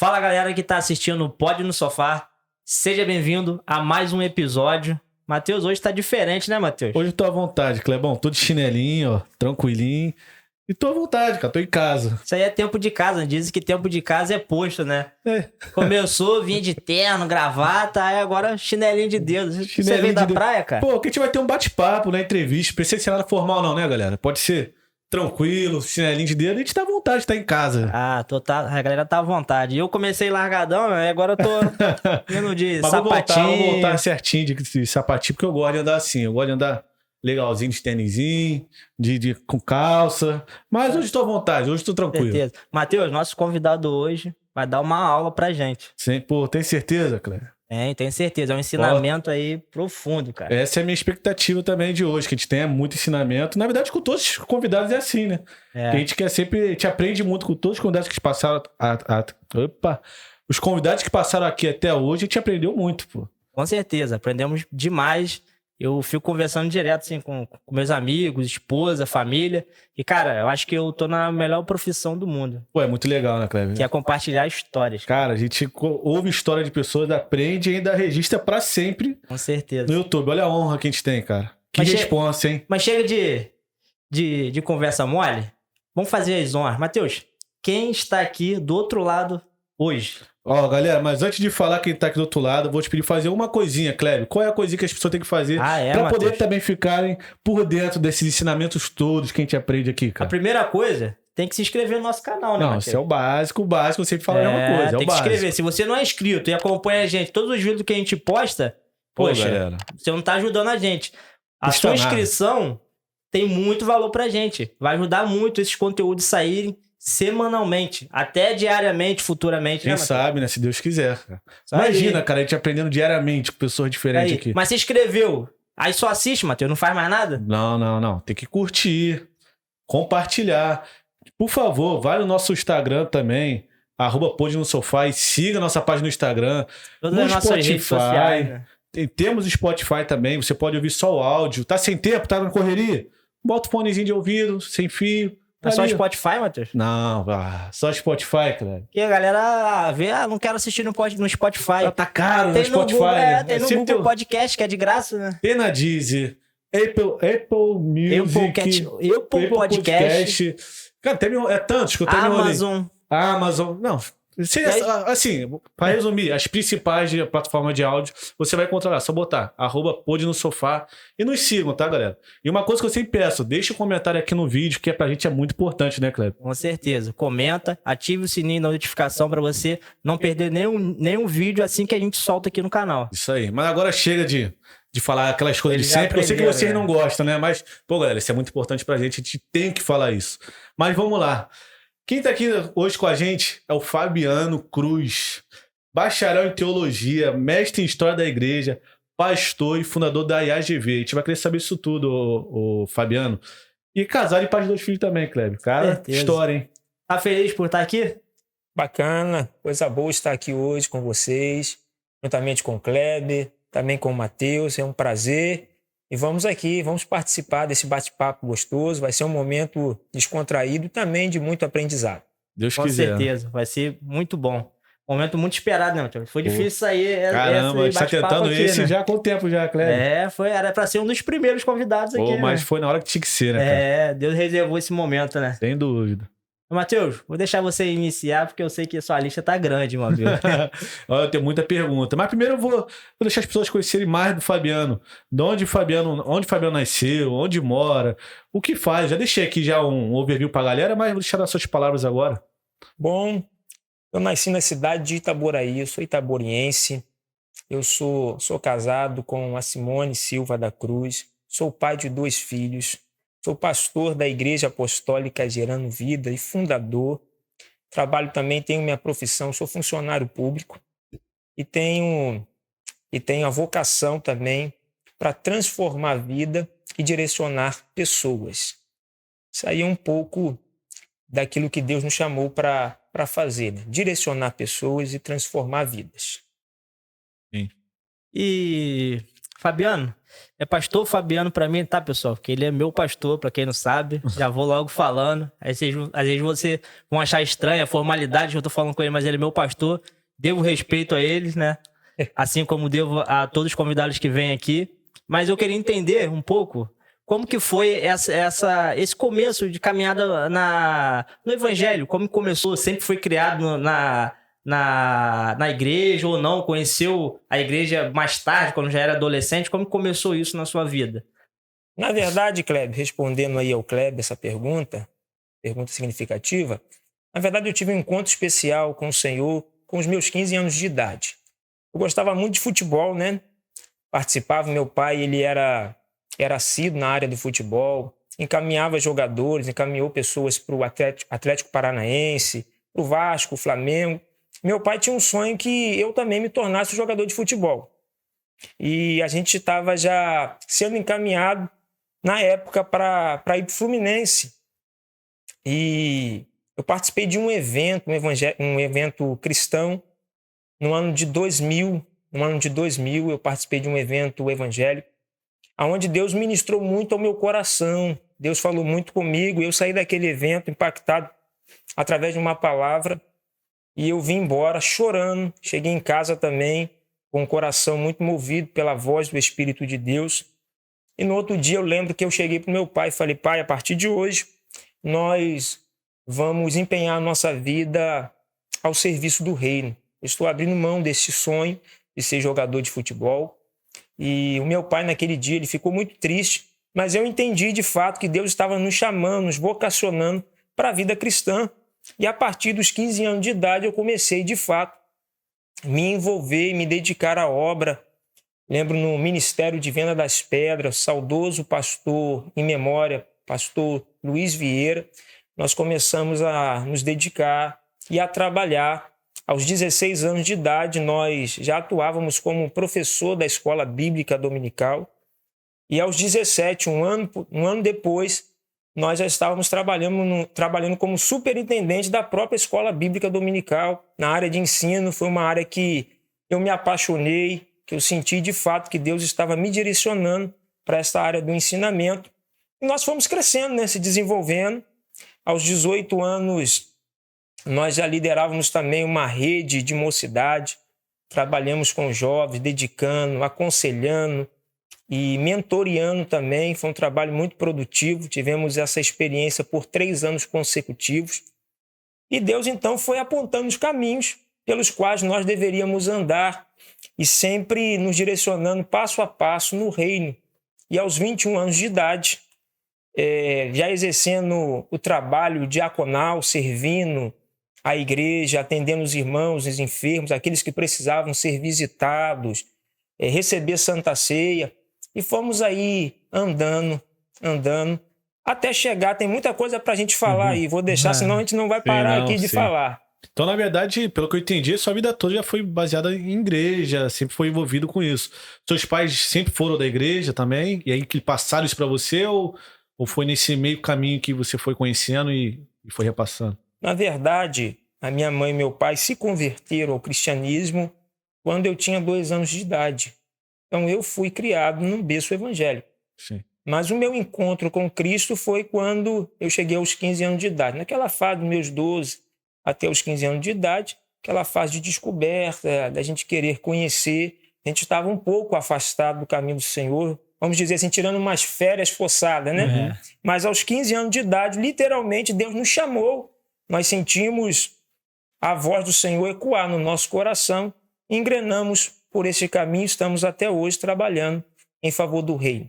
Fala galera que tá assistindo o Pod no Sofá, seja bem-vindo a mais um episódio. Matheus, hoje tá diferente, né, Matheus? Hoje eu tô à vontade, Clebão, tô de chinelinho, ó, tranquilinho. E tô à vontade, cara, tô em casa. Isso aí é tempo de casa, dizem que tempo de casa é posto, né? É. Começou, vinha de terno, gravata, aí agora chinelinho de dedo. Você veio da praia, cara? Pô, que a gente vai ter um bate-papo, né, entrevista, precisa ser nada formal não, né, galera? Pode ser tranquilo, chinelinho de dedo, a gente tá à vontade, tá em casa. Ah, a galera tá à vontade. Eu comecei largadão, agora eu tô indo de mas sapatinho. Vou voltar certinho de sapatinho, porque eu gosto de andar assim, eu gosto de andar legalzinho de tênisinho, com calça. Mas hoje tô à vontade, hoje tô tranquilo. Certeza. Matheus, nosso convidado hoje vai dar uma aula pra gente. Sim, pô, tem certeza, Cleber? Tenho certeza. É um ensinamento aí profundo, cara. Essa é a minha expectativa também de hoje, que a gente tenha muito ensinamento. Na verdade, com todos os convidados é assim, né? A gente quer sempre... A gente aprende muito com todos os convidados que passaram... Os convidados que passaram aqui até hoje, a gente aprendeu muito, pô. Com certeza. Aprendemos demais. eu fico conversando direto, assim, com meus amigos, esposa, família. E, cara, eu acho que eu tô na melhor profissão do mundo. Pô, é muito legal, né, Cleber? Que é compartilhar histórias. Cara, a gente ouve história de pessoas, aprende e ainda registra pra sempre. Com certeza. No YouTube. Olha a honra que a gente tem, cara. Que responsa, hein? Mas chega de conversa mole. Vamos fazer as honras. Matheus, quem está aqui do outro lado hoje? Ó, galera, mas antes de falar quem tá aqui do outro lado, eu vou te pedir fazer uma coisinha, Kleber. Qual é a coisinha que as pessoas têm que fazer pra poder também ficarem por dentro desses ensinamentos todos que a gente aprende aqui, cara? A primeira coisa, tem que se inscrever no nosso canal, né, Não, Matheus? Isso é o básico, eu sempre falo a mesma coisa. Tem que se inscrever. Se você não é inscrito e acompanha a gente, todos os vídeos que a gente posta, poxa, galera, você não tá ajudando a gente. A sua inscrição tem muito valor pra gente. Vai ajudar muito esses conteúdos saírem semanalmente, até diariamente, futuramente. Quem sabe, né? Se Deus quiser. Cara. Imagina, cara, a gente aprendendo diariamente com pessoas diferentes aqui. Mas se inscreveu, aí só assiste, Matheus, não faz mais nada? Não. Tem que curtir, compartilhar. Por favor, vai no nosso Instagram também, @podnosofá, e siga a nossa página no Instagram. Todas as nossas redes sociais, né? Temos o Spotify também, você pode ouvir só o áudio. Tá sem tempo, tá na correria? Bota o fonezinho de ouvido, sem fio. É só Spotify, Matheus? Não, só Spotify, cara. Porque a galera vê, não quero assistir no Spotify. Tá caro no Spotify, Google, né? Tem no Google Podcast, que é de graça, né? Tem na Deezer, Apple Music, Apple Podcast. Cara, é tantos que eu tenho Amazon. Não, assim, para resumir, as principais plataformas de áudio, você vai encontrar lá, só botar @podnosofá e nos sigam, tá, galera? E uma coisa que eu sempre peço, deixa um comentário aqui no vídeo, que pra gente é muito importante, né, Cleber? Com certeza. Comenta, ative o sininho da notificação pra você não perder nenhum vídeo assim que a gente solta aqui no canal. Isso aí. Mas agora chega de falar aquelas coisas de sempre. Eu sei que vocês não gostam, né? Mas, pô, galera, isso é muito importante pra gente. A gente tem que falar isso. Mas vamos lá. Quem tá aqui hoje com a gente é o Fabiano Cruz. Bacharel em Teologia, mestre em História da Igreja, pastor e fundador da IAGV. A gente vai querer saber isso tudo, o Fabiano. E casado e pai de 2 filhos também, Kleber. Cara, história, hein? Tá feliz por estar aqui? Bacana. Coisa boa estar aqui hoje com vocês. Juntamente com o Kleber, também com o Matheus. É um prazer. E vamos participar desse bate-papo gostoso. Vai ser um momento descontraído e também de muito aprendizado. Deus quiser. Com certeza, vai ser muito bom. Momento muito esperado, né, Matheus? Foi difícil sair. Caramba, a gente tá tentando aqui, esse né? já há quanto tempo já, Kleber? Era pra ser um dos primeiros convidados aqui. Mas foi na hora que tinha que ser, né, cara? Deus reservou esse momento, né? Sem dúvida. Matheus, vou deixar você iniciar, porque eu sei que a sua lista tá grande, meu amigo. Eu tenho muita pergunta. Mas primeiro eu vou deixar as pessoas conhecerem mais do Fabiano. Onde o Fabiano nasceu, onde mora, o que faz. Já deixei aqui já um overview pra galera, mas vou deixar nas suas palavras agora. Bom, eu nasci na cidade de Itaboraí, eu sou itaboriense. Eu sou casado com a Simone Silva da Cruz. Sou pai de 2 filhos. Sou pastor da Igreja Apostólica Gerando Vida e fundador. Trabalho também, tenho minha profissão, sou funcionário público e tenho a vocação também para transformar a vida e direcionar pessoas. Isso aí é um pouco daquilo que Deus nos chamou para fazer, né? Direcionar pessoas e transformar vidas. Sim. E, Fabiano, é pastor Fabiano pra mim, tá, pessoal? Porque ele é meu pastor, pra quem não sabe. Já vou logo falando. Aí às vezes vocês vão achar estranha a formalidade que eu tô falando com ele, mas ele é meu pastor. Devo respeito a eles, né? Assim como devo a todos os convidados que vêm aqui. Mas eu queria entender um pouco como que foi esse começo de caminhada no Evangelho. Como começou? Sempre foi criado na igreja ou não? Conheceu a igreja mais tarde, quando já era adolescente? Como começou isso na sua vida? Na verdade, Kleber, respondendo aí ao Kleber essa pergunta significativa, na verdade eu tive um encontro especial com o Senhor com os meus 15 anos de idade. Eu gostava muito de futebol, né? Participava, meu pai, ele era assíduo na área do futebol, encaminhava jogadores, encaminhou pessoas para o Atlético Paranaense, para o Vasco, o Flamengo. Meu pai tinha um sonho que eu também me tornasse um jogador de futebol. E a gente estava já sendo encaminhado, na época, para ir para o Fluminense. E eu participei de um evento cristão, no ano de 2000. No ano de 2000, eu participei de um evento evangélico, onde Deus ministrou muito ao meu coração. Deus falou muito comigo. Eu saí daquele evento impactado através de uma palavra e eu vim embora chorando. Cheguei em casa também com o coração muito movido pela voz do Espírito de Deus. E no outro dia eu lembro que eu cheguei para o meu pai e falei: pai, a partir de hoje nós vamos empenhar a nossa vida ao serviço do reino. Eu estou abrindo mão desse sonho de ser jogador de futebol. E o meu pai naquele dia ele ficou muito triste, mas eu entendi de fato que Deus estava nos chamando, nos vocacionando para a vida cristã. E a partir dos 15 anos de idade eu comecei de fato me envolver e me dedicar à obra. Lembro no Ministério de Venda das Pedras, saudoso pastor em memória, pastor Luiz Vieira, nós começamos a nos dedicar e a trabalhar. Aos 16 anos de idade, nós já atuávamos como professor da escola bíblica dominical. E aos 17, um ano depois, nós já estávamos trabalhando como superintendente da própria escola bíblica dominical. Na área de ensino, foi uma área que eu me apaixonei, que eu senti de fato que Deus estava me direcionando para essa área do ensinamento. E nós fomos crescendo, né, se desenvolvendo. Aos 18 anos, nós já liderávamos também uma rede de mocidade, trabalhamos com jovens, dedicando, aconselhando e mentoreando também. Foi um trabalho muito produtivo, tivemos essa experiência por 3 anos consecutivos. E Deus então foi apontando os caminhos pelos quais nós deveríamos andar e sempre nos direcionando passo a passo no reino. E aos 21 anos de idade, já exercendo o trabalho diaconal, servindo a igreja, atendendo os irmãos, os enfermos, aqueles que precisavam ser visitados, receber Santa Ceia. E fomos aí andando, até chegar. Tem muita coisa para a gente falar aí. Vou deixar, senão a gente não vai parar aqui de falar. Então, na verdade, pelo que eu entendi, sua vida toda já foi baseada em igreja, sempre foi envolvido com isso. Seus pais sempre foram da igreja também? E aí que passaram isso para você? Ou foi nesse meio caminho que você foi conhecendo e foi repassando? Na verdade, a minha mãe e meu pai se converteram ao cristianismo quando eu tinha 2 anos de idade. Então, eu fui criado num berço evangélico. Sim. Mas o meu encontro com Cristo foi quando eu cheguei aos 15 anos de idade. Naquela fase dos meus 12 até os 15 anos de idade, aquela fase de descoberta, da gente querer conhecer, a gente estava um pouco afastado do caminho do Senhor, vamos dizer assim, tirando umas férias forçadas, né? Mas aos 15 anos de idade, literalmente, Deus nos chamou. Nós sentimos a voz do Senhor ecoar no nosso coração, engrenamos por esse caminho, estamos até hoje trabalhando em favor do reino.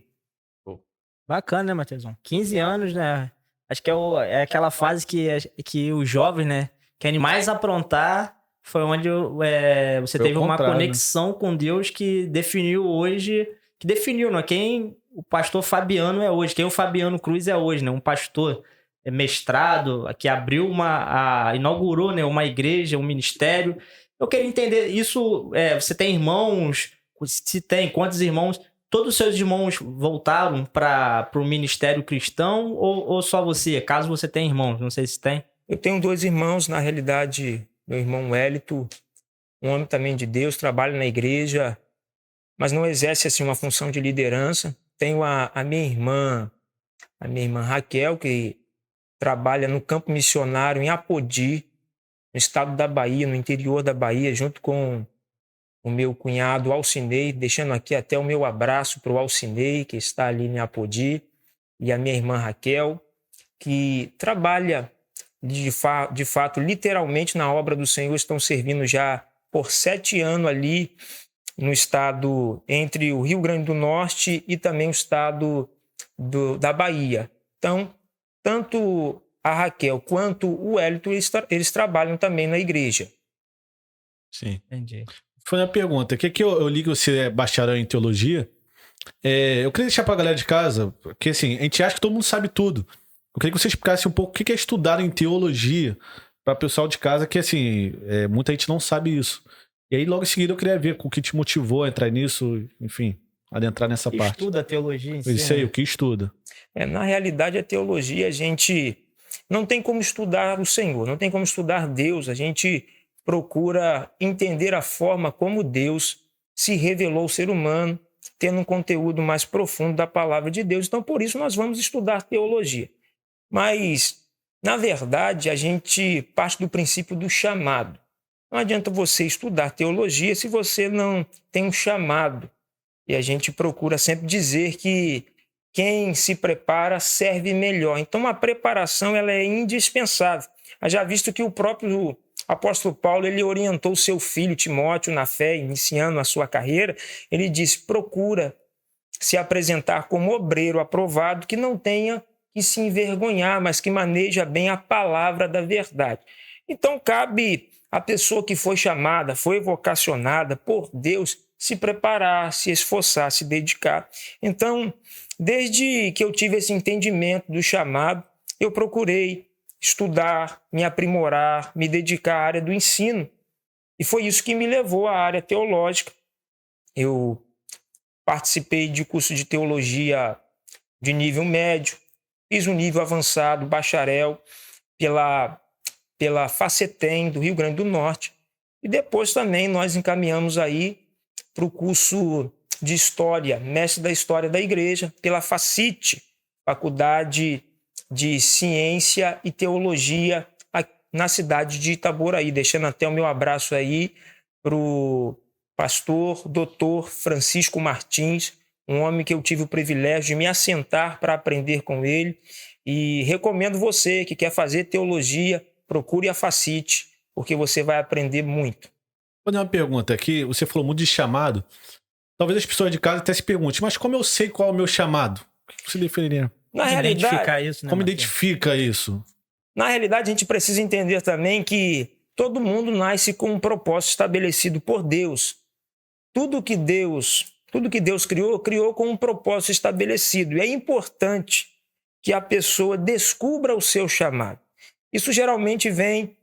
Bacana, né, Matheusão? 15 anos, né? Acho que é aquela fase que os jovens, né, querem mais aprontar. Foi onde você teve uma conexão com Deus que definiu hoje, né, quem o pastor Fabiano é hoje, quem o Fabiano Cruz é hoje, né? Um pastor mestrado, que abriu inaugurou, né, uma igreja, um ministério. Eu queria entender isso. Você tem irmãos? Se tem, quantos irmãos? Todos os seus irmãos voltaram para o ministério cristão ou só você? Caso você tenha irmãos, não sei se tem. Eu tenho 2 irmãos, na realidade, meu irmão Wellington, um homem também de Deus, trabalha na igreja, mas não exerce assim uma função de liderança. Tenho a minha irmã Raquel, que trabalha no campo missionário em Apodi, no estado da Bahia, no interior da Bahia, junto com o meu cunhado Alcinei, deixando aqui até o meu abraço para o Alcinei, que está ali em Apodi, e a minha irmã Raquel, que trabalha de fato, literalmente na obra do Senhor, estão servindo já por 7 anos ali no estado entre o Rio Grande do Norte e também o estado da Bahia. Então, tanto a Raquel quanto o Wellington, eles trabalham também na igreja. Sim. Entendi. Foi uma pergunta. O que eu li que você é bacharel em teologia? Eu queria deixar pra galera de casa, porque assim, a gente acha que todo mundo sabe tudo. Eu queria que você explicasse um pouco o que é estudar em teologia para o pessoal de casa, que assim, muita gente não sabe isso. E aí, logo em seguida, eu queria ver o que te motivou a entrar nisso, enfim, adentrar nessa parte. Estuda a teologia em si. Isso aí, o que estuda? Na realidade, a teologia, a gente não tem como estudar o Senhor, não tem como estudar Deus. A gente procura entender a forma como Deus se revelou ao ser humano, tendo um conteúdo mais profundo da palavra de Deus. Então, por isso, nós vamos estudar teologia. Mas, na verdade, a gente parte do princípio do chamado. Não adianta você estudar teologia se você não tem um chamado. E a gente procura sempre dizer que quem se prepara serve melhor. Então, a preparação ela é indispensável. Já visto que o próprio apóstolo Paulo ele orientou seu filho Timóteo na fé, iniciando a sua carreira. Ele disse, procura se apresentar como obreiro aprovado, que não tenha que se envergonhar, mas que maneja bem a palavra da verdade. Então, cabe à pessoa que foi chamada, foi vocacionada por Deus, se preparar, se esforçar, se dedicar. Então, desde que eu tive esse entendimento do chamado, eu procurei estudar, me aprimorar, me dedicar à área do ensino. E foi isso que me levou à área teológica. Eu participei de curso de teologia de nível médio, fiz um nível avançado, bacharel, pela FACETEM do Rio Grande do Norte. E depois também nós encaminhamos aí para o curso de História, Mestre da História da Igreja, pela FACIT, Faculdade de Ciência e Teologia, na cidade de Itaboraí. Deixando até o meu abraço aí para o pastor Dr. Francisco Martins, um homem que eu tive o privilégio de me assentar para aprender com ele. E recomendo você que quer fazer teologia, procure a FACIT, porque você vai aprender muito. Vou dar uma pergunta aqui. Você falou muito de chamado. Talvez as pessoas de casa até se perguntem, mas como eu sei qual é o meu chamado? O que você definiria? Na realidade, identificar isso, né, como identifica isso? Na realidade, a gente precisa entender também que todo mundo nasce com um propósito estabelecido por Deus. Tudo que Deus criou com um propósito estabelecido. E é importante que a pessoa descubra o seu chamado. Isso geralmente vem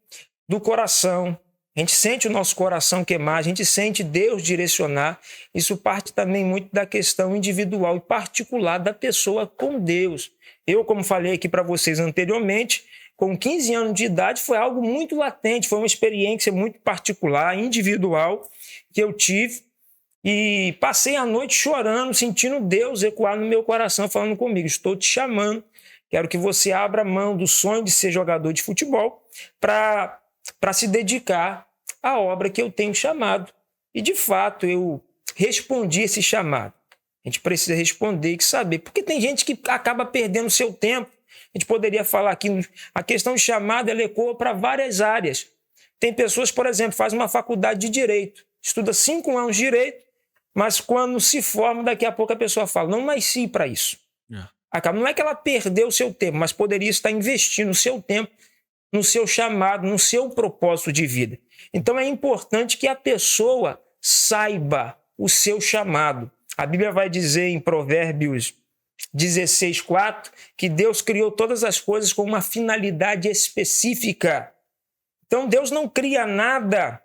do coração. A gente sente o nosso coração queimar, a gente sente Deus direcionar. Isso parte também muito da questão individual e particular da pessoa com Deus. Eu, como falei aqui para vocês anteriormente, com 15 anos de idade foi algo muito latente, foi uma experiência muito particular, individual, que eu tive. E passei a noite chorando, sentindo Deus ecoar no meu coração, falando comigo, estou te chamando, quero que você abra mão do sonho de ser jogador de futebol para se dedicar à obra que eu tenho chamado. E, de fato, eu respondi esse chamado. A gente precisa responder e saber, porque tem gente que acaba perdendo seu tempo. A gente poderia falar aqui, a questão de chamado, ela ecoa para várias áreas. Tem pessoas, por exemplo, fazem uma faculdade de Direito, estuda 5 anos de Direito, mas quando se forma, daqui a pouco a pessoa fala, não nasci para isso. Não é que ela perdeu o seu tempo, mas poderia estar investindo o seu tempo no seu chamado, no seu propósito de vida. Então é importante que a pessoa saiba o seu chamado. A Bíblia vai dizer em Provérbios 16:4 que Deus criou todas as coisas com uma finalidade específica. Então Deus não cria nada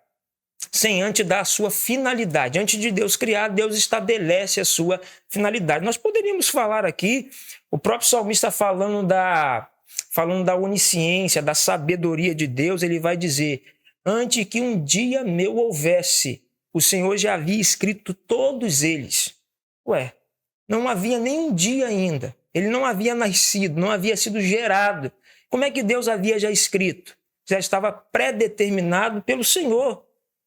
sem antes dar a sua finalidade. Antes de Deus criar, Deus estabelece a sua finalidade. Nós poderíamos falar aqui, o próprio salmista falando da onisciência, da sabedoria de Deus, ele vai dizer, antes que um dia meu houvesse, o Senhor já havia escrito todos eles. Não havia nem um dia ainda. Ele não havia nascido, não havia sido gerado. Como é que Deus havia já escrito? Já estava predeterminado pelo Senhor.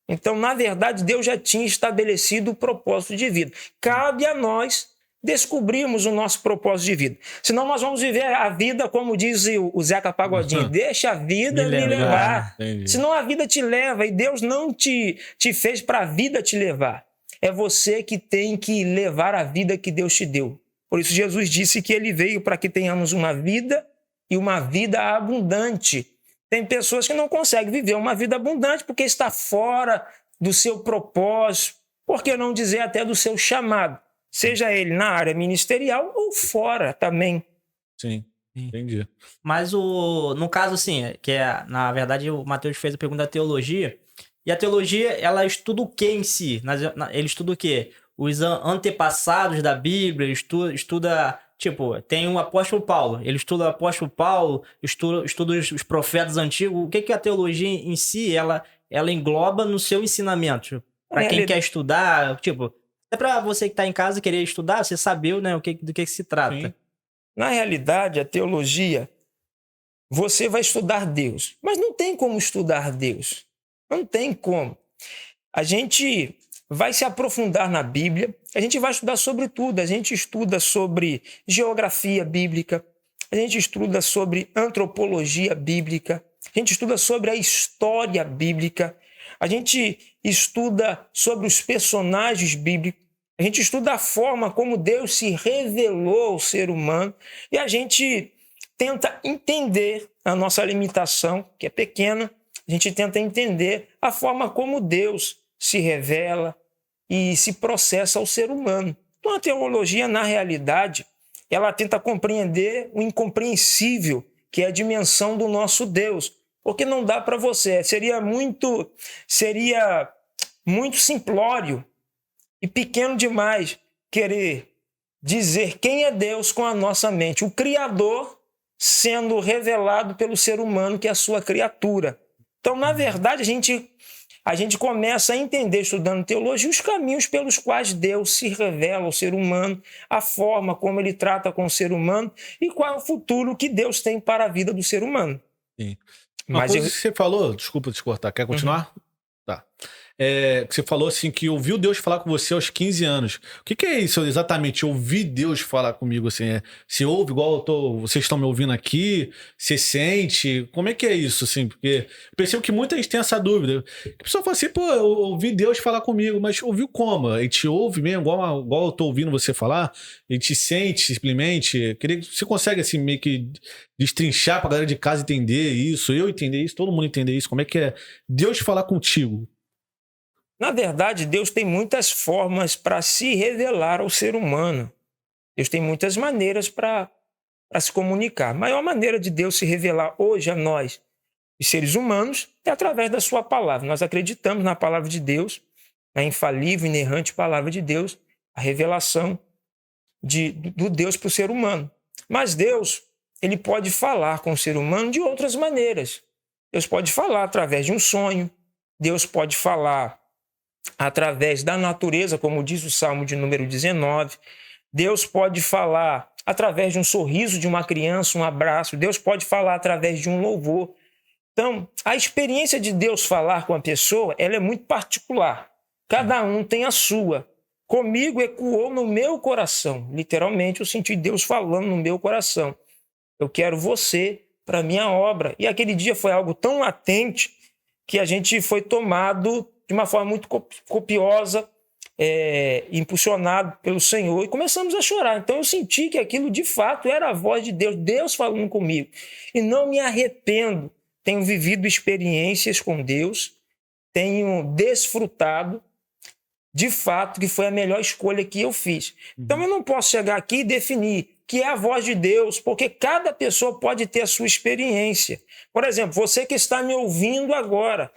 Então, na verdade, Deus já tinha estabelecido o propósito de vida. Cabe a nós descobrirmos o nosso propósito de vida. Senão nós vamos viver a vida, como diz o Zeca Pagodinho, deixa a vida me levar. Senão a vida te leva e Deus não te fez para a vida te levar. É você que tem que levar a vida que Deus te deu. Por isso Jesus disse que ele veio para que tenhamos uma vida e uma vida abundante. Tem pessoas que não conseguem viver uma vida abundante porque está fora do seu propósito, por que não dizer até do seu chamado, seja ele na área ministerial ou fora também. Sim, entendi. Mas no caso, assim, na verdade o Matheus fez a pergunta da teologia, e a teologia, ela estuda o que em si? Ele estuda o quê? Os antepassados da Bíblia, estuda tipo, tem o apóstolo Paulo, ele estuda o apóstolo Paulo, estuda os profetas antigos. O que a teologia em si, ela engloba no seu ensinamento? Para quem quer estudar, tipo, Até pra você que tá em casa querer estudar, você saber, né, do que se trata. Sim. Na realidade, a teologia, você vai estudar Deus, mas não tem como estudar Deus. Não tem como. A gente vai se aprofundar na Bíblia, a gente vai estudar sobre tudo. A gente estuda sobre geografia bíblica, a gente estuda sobre antropologia bíblica, a gente estuda sobre a história bíblica, a gente estuda sobre os personagens bíblicos, a gente estuda a forma como Deus se revelou ao ser humano e a gente tenta entender a nossa limitação, que é pequena, a gente tenta entender a forma como Deus se revela e se processa ao ser humano. Então a teologia, na realidade, ela tenta compreender o incompreensível, que é a dimensão do nosso Deus, porque não dá para você, seria muito simplório e pequeno demais querer dizer quem é Deus com a nossa mente, o Criador sendo revelado pelo ser humano, que é a sua criatura. Então, na verdade, a gente começa a entender, estudando teologia, os caminhos pelos quais Deus se revela ao ser humano, a forma como ele trata com o ser humano e qual é o futuro que Deus tem para a vida do ser humano. Sim. Uma coisa que você falou, desculpa te cortar, quer continuar? Tá. Você falou assim que ouviu Deus falar com você aos 15 anos. O que é isso exatamente? Ouvir Deus falar comigo assim? Você ouve igual vocês estão me ouvindo aqui? Você sente? Como é que é isso? Assim? Porque eu percebo que muita gente tem essa dúvida. A pessoa fala assim, pô, eu ouvi Deus falar comigo, mas ouviu como? A gente ouve mesmo, igual eu tô ouvindo você falar? A gente sente simplesmente? Queria que você consegue assim meio que destrinchar pra galera de casa entender isso, eu entender isso, todo mundo entender isso. Como é que é Deus falar contigo? Na verdade, Deus tem muitas formas para se revelar ao ser humano. Deus tem muitas maneiras para se comunicar. A maior maneira de Deus se revelar hoje a nós, os seres humanos, é através da sua palavra. Nós acreditamos na palavra de Deus, na infalível, inerrante palavra de Deus, a revelação do Deus para o ser humano. Mas Deus, ele pode falar com o ser humano de outras maneiras. Deus pode falar através de um sonho, Deus pode falar através da natureza, como diz o Salmo de número 19. Deus pode falar através de um sorriso de uma criança, um abraço. Deus pode falar através de um louvor. Então, a experiência de Deus falar com a pessoa, ela é muito particular. Cada um tem a sua. Comigo ecoou no meu coração. Literalmente, eu senti Deus falando no meu coração. Eu quero você para a minha obra. E aquele dia foi algo tão latente que a gente foi tomado de uma forma muito copiosa, impulsionado pelo Senhor, e começamos a chorar. Então eu senti que aquilo de fato era a voz de Deus, Deus falando comigo. E não me arrependo, tenho vivido experiências com Deus, tenho desfrutado, de fato, que foi a melhor escolha que eu fiz. Então eu não posso chegar aqui e definir que é a voz de Deus, porque cada pessoa pode ter a sua experiência. Por exemplo, você que está me ouvindo agora,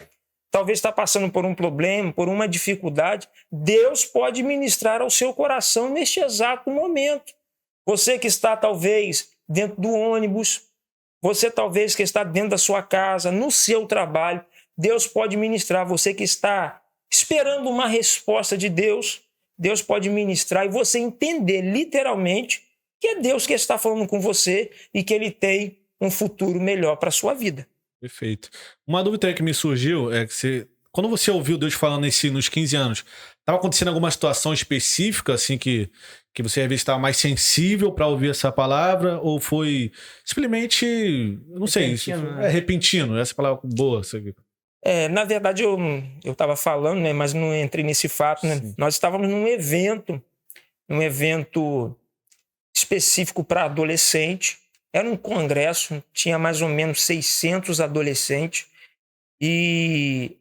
talvez está passando por um problema, por uma dificuldade, Deus pode ministrar ao seu coração neste exato momento. Você que está talvez dentro do ônibus, você talvez que está dentro da sua casa, no seu trabalho, Deus pode ministrar. Você que está esperando uma resposta de Deus, Deus pode ministrar e você entender literalmente que é Deus que está falando com você e que Ele tem um futuro melhor para a sua vida. Perfeito. Uma dúvida que me surgiu é que quando você ouviu Deus falando nos 15 anos, estava acontecendo alguma situação específica, assim, que você às vezes estava mais sensível para ouvir essa palavra, ou foi simplesmente, não sei, repentino, essa palavra boa. Na verdade, eu estava falando, né, mas não entrei nesse fato, né? Nós estávamos num evento específico para adolescente. Era um congresso, tinha mais ou menos 600 adolescentes e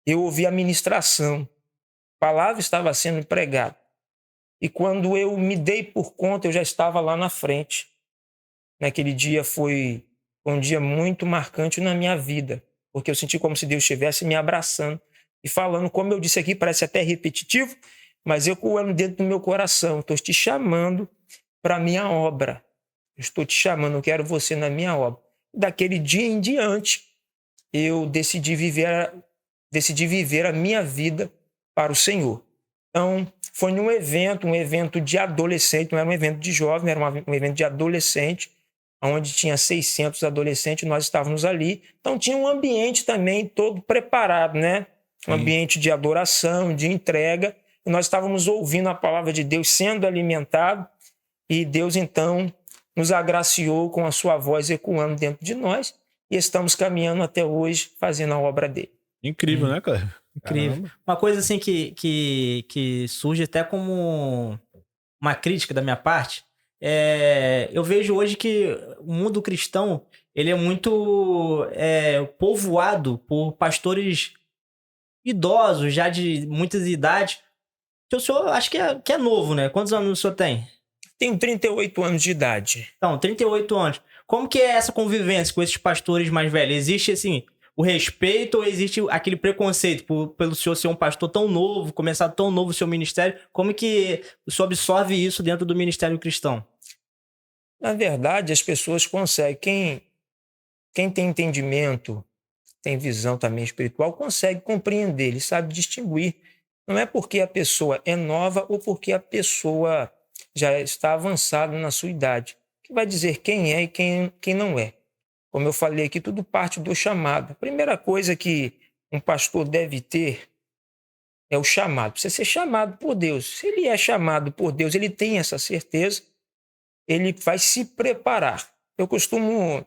eu ouvi a ministração. A palavra estava sendo pregada. E quando eu me dei por conta, eu já estava lá na frente. Naquele dia foi um dia muito marcante na minha vida, porque eu senti como se Deus estivesse me abraçando e falando, como eu disse aqui, parece até repetitivo, mas ecoando dentro do meu coração. Estou te chamando para a minha obra. Estou te chamando, eu quero você na minha obra. Daquele dia em diante, eu decidi viver a minha vida para o Senhor. Então, foi num evento, um evento de adolescente, não era um evento de jovem, era um evento de adolescente, onde tinha 600 adolescentes, nós estávamos ali. Então, tinha um ambiente também todo preparado, né? Um ambiente de adoração, de entrega. E nós estávamos ouvindo a palavra de Deus sendo alimentado, e Deus, então, nos agraciou com a sua voz ecoando dentro de nós, e estamos caminhando até hoje, fazendo a obra dele. Incrível, né, cara? Incrível. Caramba. Uma coisa assim que surge até como uma crítica da minha parte, eu vejo hoje que o mundo cristão ele é muito povoado por pastores idosos, já de muitas idades. O senhor acho que é novo, né? Quantos anos o senhor tem? Tenho 38 anos de idade. Então, 38 anos. Como que é essa convivência com esses pastores mais velhos? Existe, assim, o respeito ou existe aquele preconceito pelo senhor ser um pastor tão novo, começar tão novo o seu ministério? Como que o senhor absorve isso dentro do ministério cristão? Na verdade, as pessoas conseguem. Quem tem entendimento, tem visão também espiritual, consegue compreender, ele sabe distinguir. Não é porque a pessoa é nova ou porque a pessoa já está avançada na sua idade que vai dizer quem é e quem não é. Como eu falei aqui, tudo parte do chamado. A primeira coisa que um pastor deve ter é o chamado. Precisa ser chamado por Deus. Se ele é chamado por Deus, ele tem essa certeza, ele vai se preparar. Eu costumo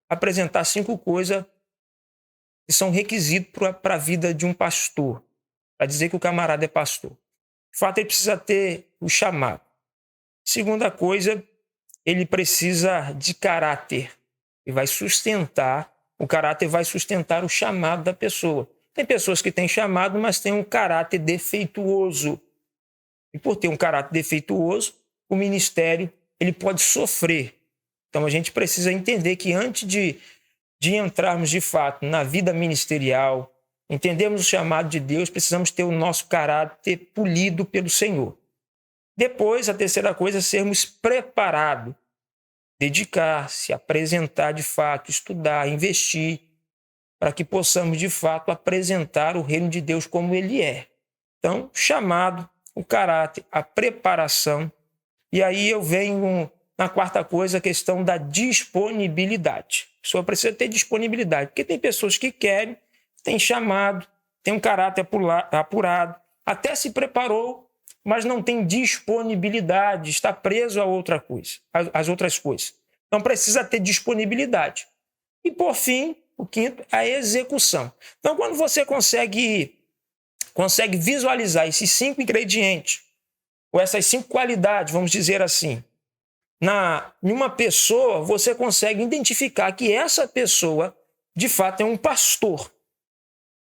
apresentar 5 coisas que são requisitos para a vida de um pastor, para dizer que o camarada é pastor. De fato, ele precisa ter o chamado. Segunda coisa, ele precisa de caráter. E vai sustentar, o caráter vai sustentar o chamado da pessoa. Tem pessoas que têm chamado, mas têm um caráter defeituoso. E por ter um caráter defeituoso, o ministério ele pode sofrer. Então a gente precisa entender que antes de entrarmos de fato na vida ministerial, entendermos o chamado de Deus, precisamos ter o nosso caráter polido pelo Senhor. Depois, a terceira coisa é sermos preparados, dedicar-se, apresentar de fato, estudar, investir, para que possamos de fato apresentar o reino de Deus como ele é. Então, chamado, o caráter, a preparação. E aí eu venho na quarta coisa, a questão da disponibilidade. A pessoa precisa ter disponibilidade, porque tem pessoas que querem, tem chamado, tem um caráter apurado, até se preparou, mas não tem disponibilidade, está preso a outra coisa, às outras coisas. Então precisa ter disponibilidade. E por fim, o quinto, a execução. Então quando você consegue visualizar esses 5 ingredientes, ou essas 5 qualidades, vamos dizer assim, em uma pessoa, você consegue identificar que essa pessoa, de fato, é um pastor.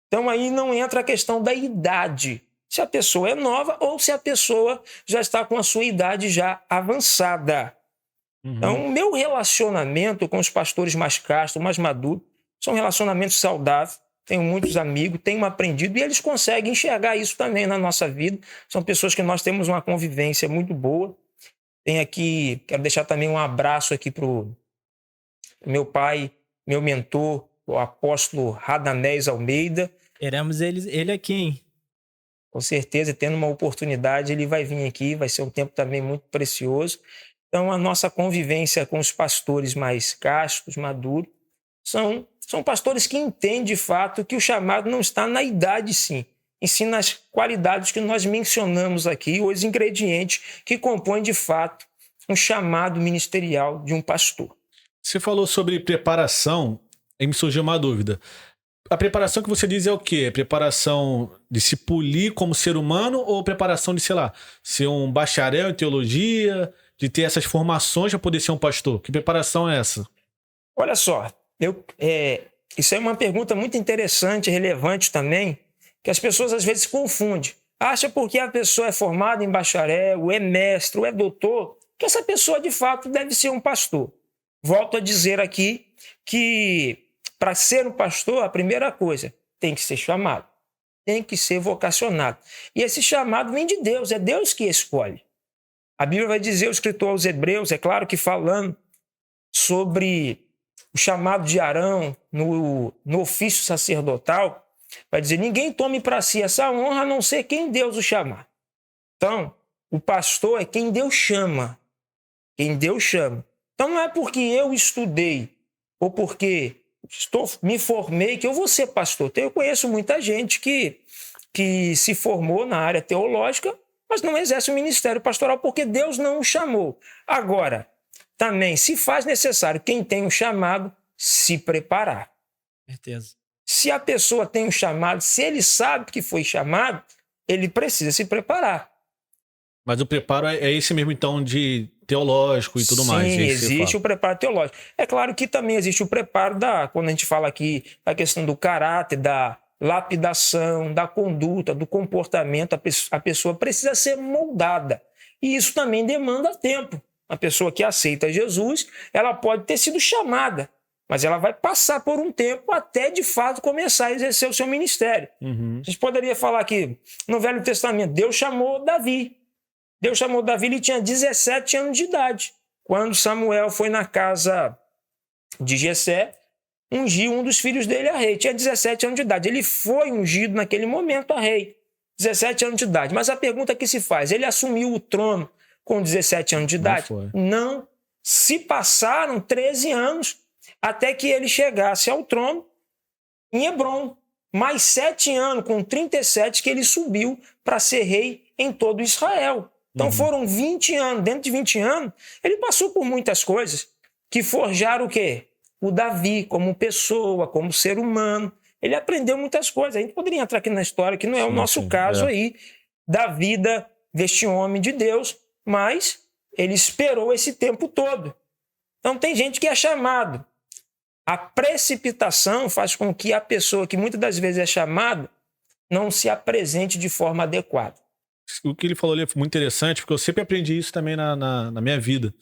Então aí não entra a questão da idade, se a pessoa é nova ou se a pessoa já está com a sua idade já avançada. Então, o meu relacionamento com os pastores mais castos, mais maduros, são relacionamentos saudáveis. Tenho muitos amigos, tenho aprendido e eles conseguem enxergar isso também na nossa vida. São pessoas que nós temos uma convivência muito boa. Tem aqui, quero deixar também um abraço aqui para o meu pai, meu mentor, o apóstolo Radamés Almeida. Queremos ele aqui, hein? Com certeza, tendo uma oportunidade, ele vai vir aqui, vai ser um tempo também muito precioso. Então, a nossa convivência com os pastores mais castos, maduros, são pastores que entendem de fato que o chamado não está na idade, sim, e sim nas qualidades que nós mencionamos aqui, os ingredientes que compõem de fato um chamado ministerial de um pastor. Você falou sobre preparação, e me surgiu uma dúvida. A preparação que você diz é o quê? É preparação de se polir como ser humano ou preparação de, sei lá, ser um bacharel em teologia, de ter essas formações para poder ser um pastor? Que preparação é essa? Olha só, isso é uma pergunta muito interessante, relevante também, que as pessoas às vezes confundem. Acha porque a pessoa é formada em bacharel, é mestre, é doutor, que essa pessoa de fato deve ser um pastor. Volto a dizer aqui que para ser um pastor, a primeira coisa, tem que ser chamado, tem que ser vocacionado. E esse chamado vem de Deus, é Deus que escolhe. A Bíblia vai dizer, o escritor aos Hebreus, é claro que falando sobre o chamado de Arão no ofício sacerdotal, vai dizer: ninguém tome para si essa honra a não ser quem Deus o chamar. Então, o pastor é quem Deus chama. Quem Deus chama. Então, não é porque eu estudei ou porque me formei que eu vou ser pastor. Eu conheço muita gente que se formou na área teológica, mas não exerce o ministério pastoral porque Deus não o chamou. Agora, também se faz necessário quem tem um chamado se preparar. Certeza. Se a pessoa tem um chamado, se ele sabe que foi chamado, ele precisa se preparar. Mas o preparo é esse mesmo, então, de teológico e tudo mais. Sim, existe o preparo teológico. É claro que também existe o preparo quando a gente fala aqui da questão do caráter, da lapidação, da conduta, do comportamento, a pessoa precisa ser moldada. E isso também demanda tempo. A pessoa que aceita Jesus, ela pode ter sido chamada, mas ela vai passar por um tempo até, de fato, começar a exercer o seu ministério. A gente poderia falar que, no Velho Testamento, Deus chamou Davi. Deus chamou Davi, ele tinha 17 anos de idade. Quando Samuel foi na casa de Jessé, ungiu um dos filhos dele a rei. Tinha 17 anos de idade. Ele foi ungido naquele momento a rei. 17 anos de idade. Mas a pergunta que se faz, ele assumiu o trono com 17 anos de idade? Não. Se passaram 13 anos até que ele chegasse ao trono em Hebrom. Mais 7 anos, com 37, que ele subiu para ser rei em todo Israel. Então foram 20 anos. Dentro de 20 anos, ele passou por muitas coisas que forjaram o quê? O Davi como pessoa, como ser humano. Ele aprendeu muitas coisas. A gente poderia entrar aqui na história, que não é o nosso caso aí, da vida deste homem de Deus, mas ele esperou esse tempo todo. Então tem gente que é chamado. A precipitação faz com que a pessoa que muitas das vezes é chamada não se apresente de forma adequada. O que ele falou ali foi muito interessante, porque eu sempre aprendi isso também na minha vida.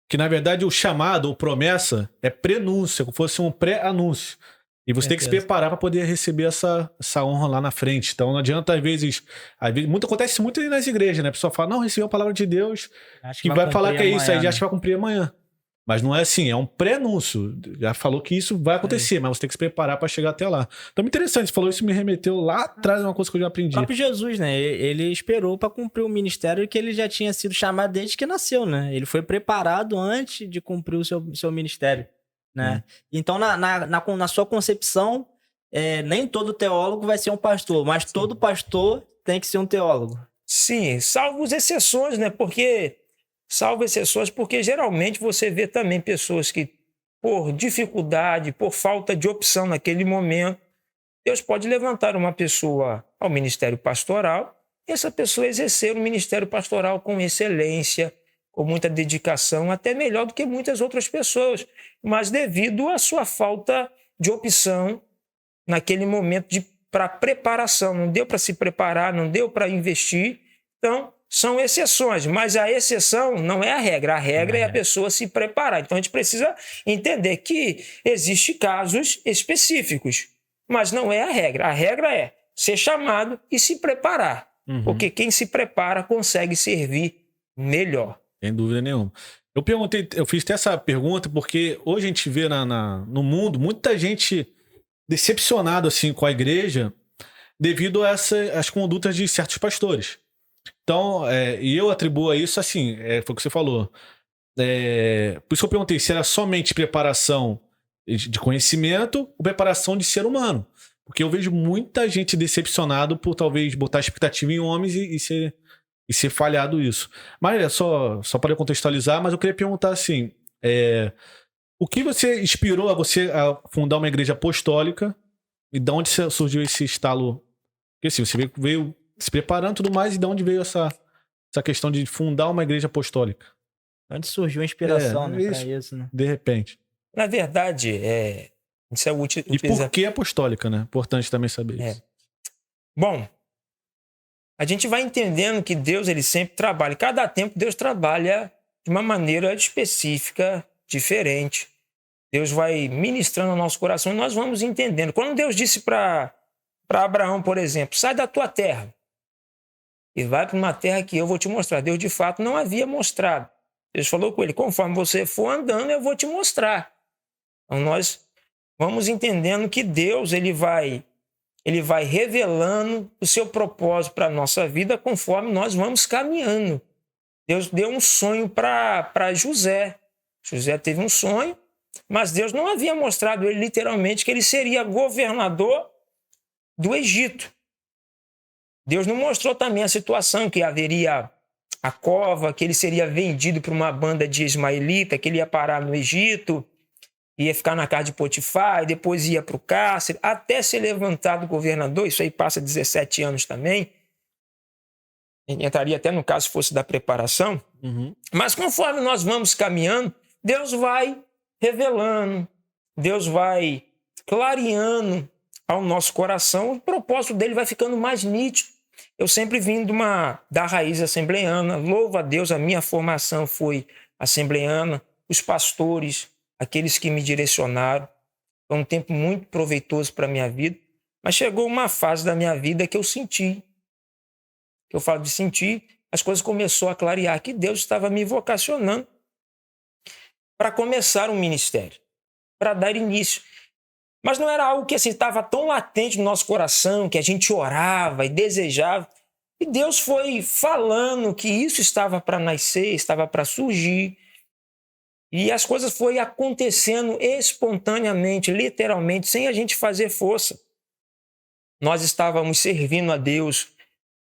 Que, na verdade, o chamado ou promessa é prenúncio, como se fosse um pré-anúncio. E você tem que se preparar para poder receber essa honra lá na frente. Então, não adianta, às vezes acontece muito nas igrejas, né? A pessoa fala, não, recebeu a palavra de Deus, que vai falar que é isso, aí já acha que vai cumprir amanhã. Mas não é assim, é um pré-anúncio. Já falou que isso vai acontecer, mas você tem que se preparar para chegar até lá. Então, interessante, você falou isso, me remeteu lá atrás, uma coisa que eu já aprendi. O próprio Jesus, né? Ele esperou para cumprir o ministério que ele já tinha sido chamado desde que nasceu, né? Ele foi preparado antes de cumprir o seu ministério, né? Então, na sua concepção, nem todo teólogo vai ser um pastor, mas todo pastor tem que ser um teólogo. Sim, salvo as exceções, né? Salvo exceções, porque geralmente você vê também pessoas que, por dificuldade, por falta de opção naquele momento, Deus pode levantar uma pessoa ao ministério pastoral e essa pessoa exercer o ministério pastoral com excelência, com muita dedicação, até melhor do que muitas outras pessoas, mas devido à sua falta de opção naquele momento para preparação. Não deu para se preparar, não deu para investir, então são exceções, mas a exceção não é a regra. A regra é a pessoa se preparar. Então a gente precisa entender que existem casos específicos, mas não é a regra. A regra é ser chamado e se preparar, porque quem se prepara consegue servir melhor. Sem dúvida nenhuma. Eu fiz até essa pergunta porque hoje a gente vê no mundo muita gente decepcionada assim, com a igreja devido a as condutas de certos pastores. Então, e eu atribuo a isso assim, foi o que você falou. Por isso que eu perguntei se era somente preparação de conhecimento ou preparação de ser humano. Porque eu vejo muita gente decepcionado por talvez botar expectativa em homens e ser falhado isso. Mas só para contextualizar, mas eu queria perguntar assim, o que você inspirou você a fundar uma igreja apostólica e de onde surgiu esse estalo? Porque assim, você veio se preparando e tudo mais, e de onde veio essa questão de fundar uma igreja apostólica? Onde surgiu a inspiração, né, para isso, né? De repente. Na verdade, isso é útil. E por que apostólica, né? Importante também saber isso. Bom, a gente vai entendendo que Deus, ele sempre trabalha. Cada tempo Deus trabalha de uma maneira específica, diferente. Deus vai ministrando ao nosso coração e nós vamos entendendo. Quando Deus disse para Abraão, por exemplo, sai da tua terra e vai para uma terra que eu vou te mostrar. Deus, de fato, não havia mostrado. Deus falou com ele, conforme você for andando, eu vou te mostrar. Então, nós vamos entendendo que Deus ele vai ele vai revelando o seu propósito para a nossa vida conforme nós vamos caminhando. Deus deu um sonho para José. José teve um sonho, mas Deus não havia mostrado ele literalmente que ele seria governador do Egito. Deus não mostrou também a situação que haveria a cova, que ele seria vendido para uma banda de ismaelita, que ele ia parar no Egito, ia ficar na casa de Potifar, e depois ia para o cárcere, até ser levantado governador. Isso aí passa 17 anos também. Entraria até no caso se fosse da preparação. Mas conforme nós vamos caminhando, Deus vai revelando, Deus vai clareando ao nosso coração, o propósito dele vai ficando mais nítido. Eu sempre vim da raiz assembleiana, louvo a Deus, a minha formação foi assembleiana, os pastores, aqueles que me direcionaram, foi um tempo muito proveitoso para a minha vida, mas chegou uma fase da minha vida que eu senti, que eu falo de sentir, as coisas começaram a clarear, que Deus estava me vocacionando para começar um ministério, para dar início. Mas não era algo que assim, estava tão latente no nosso coração, que a gente orava e desejava. E Deus foi falando que isso estava para nascer, estava para surgir. E as coisas foram acontecendo espontaneamente, literalmente, sem a gente fazer força. Nós estávamos servindo a Deus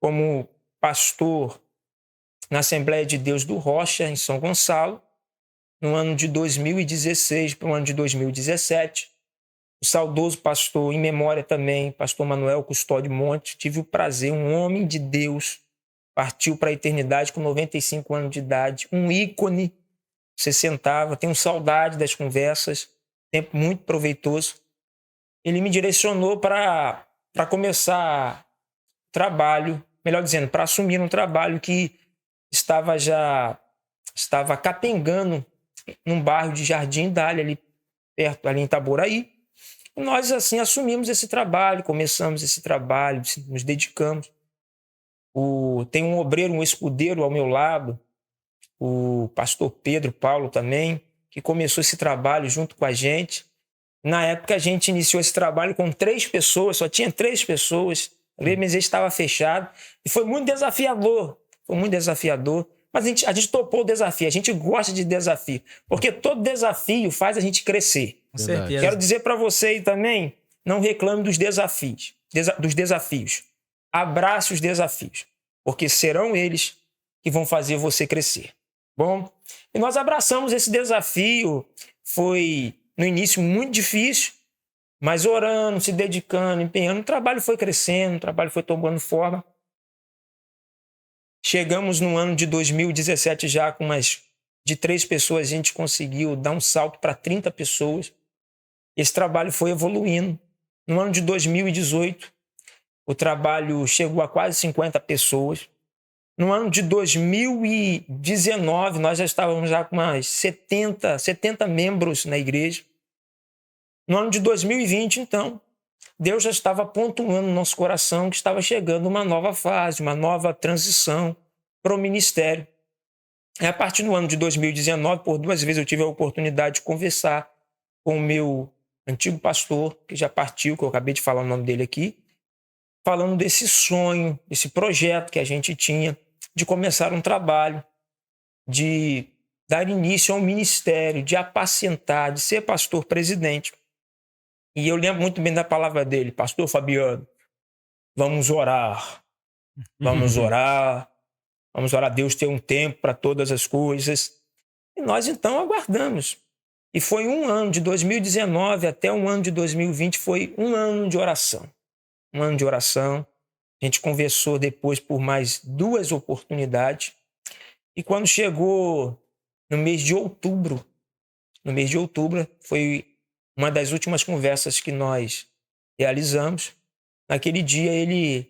como pastor na Assembleia de Deus do Rocha, em São Gonçalo, no ano de 2016 para o ano de 2017. O saudoso pastor, em memória também, pastor Manuel Custódio Monte, tive o prazer, um homem de Deus, partiu para a eternidade com 95 anos de idade, um ícone. Você sentava, tenho saudade das conversas, tempo muito proveitoso. Ele me direcionou para começar trabalho, melhor dizendo, para assumir um trabalho que estava capengando num bairro de Jardim Dália, ali perto, ali em Itaboraí. E nós, assim, assumimos esse trabalho, começamos esse trabalho, nos dedicamos. Tem um obreiro, um escudeiro ao meu lado, o pastor Pedro Paulo também, que começou esse trabalho junto com a gente. Na época, a gente iniciou esse trabalho com 3 pessoas, só tinha 3 pessoas. O MZ estava fechado e foi muito desafiador. Mas a gente topou o desafio, a gente gosta de desafio, porque todo desafio faz a gente crescer. Com certeza. Quero dizer para você aí também, não reclame dos desafios. Abrace os desafios, porque serão eles que vão fazer você crescer. Bom, e nós abraçamos esse desafio, foi no início muito difícil, mas orando, se dedicando, empenhando, o trabalho foi crescendo, o trabalho foi tomando forma. Chegamos no ano de 2017 já com de 3 pessoas, a gente conseguiu dar um salto para 30 pessoas. Esse trabalho foi evoluindo. No ano de 2018, o trabalho chegou a quase 50 pessoas. No ano de 2019, nós já estávamos já com umas 70 membros na igreja. No ano de 2020, então, Deus já estava pontuando no nosso coração que estava chegando uma nova fase, uma nova transição para o ministério. E a partir do ano de 2019, por 2 vezes eu tive a oportunidade de conversar com o meu antigo pastor, que já partiu, que eu acabei de falar o nome dele aqui, falando desse sonho, desse projeto que a gente tinha de começar um trabalho, de dar início a um ministério, de apacentar, de ser pastor presidente. E eu lembro muito bem da palavra dele, pastor Fabiano, vamos orar, vamos orar Deus ter um tempo para todas as coisas. E nós então aguardamos. E foi um ano, de 2019 até um ano de 2020, foi um ano de oração. Um ano de oração. A gente conversou depois por mais 2 oportunidades. E quando chegou no mês de outubro, foi uma das últimas conversas que nós realizamos. Naquele dia, ele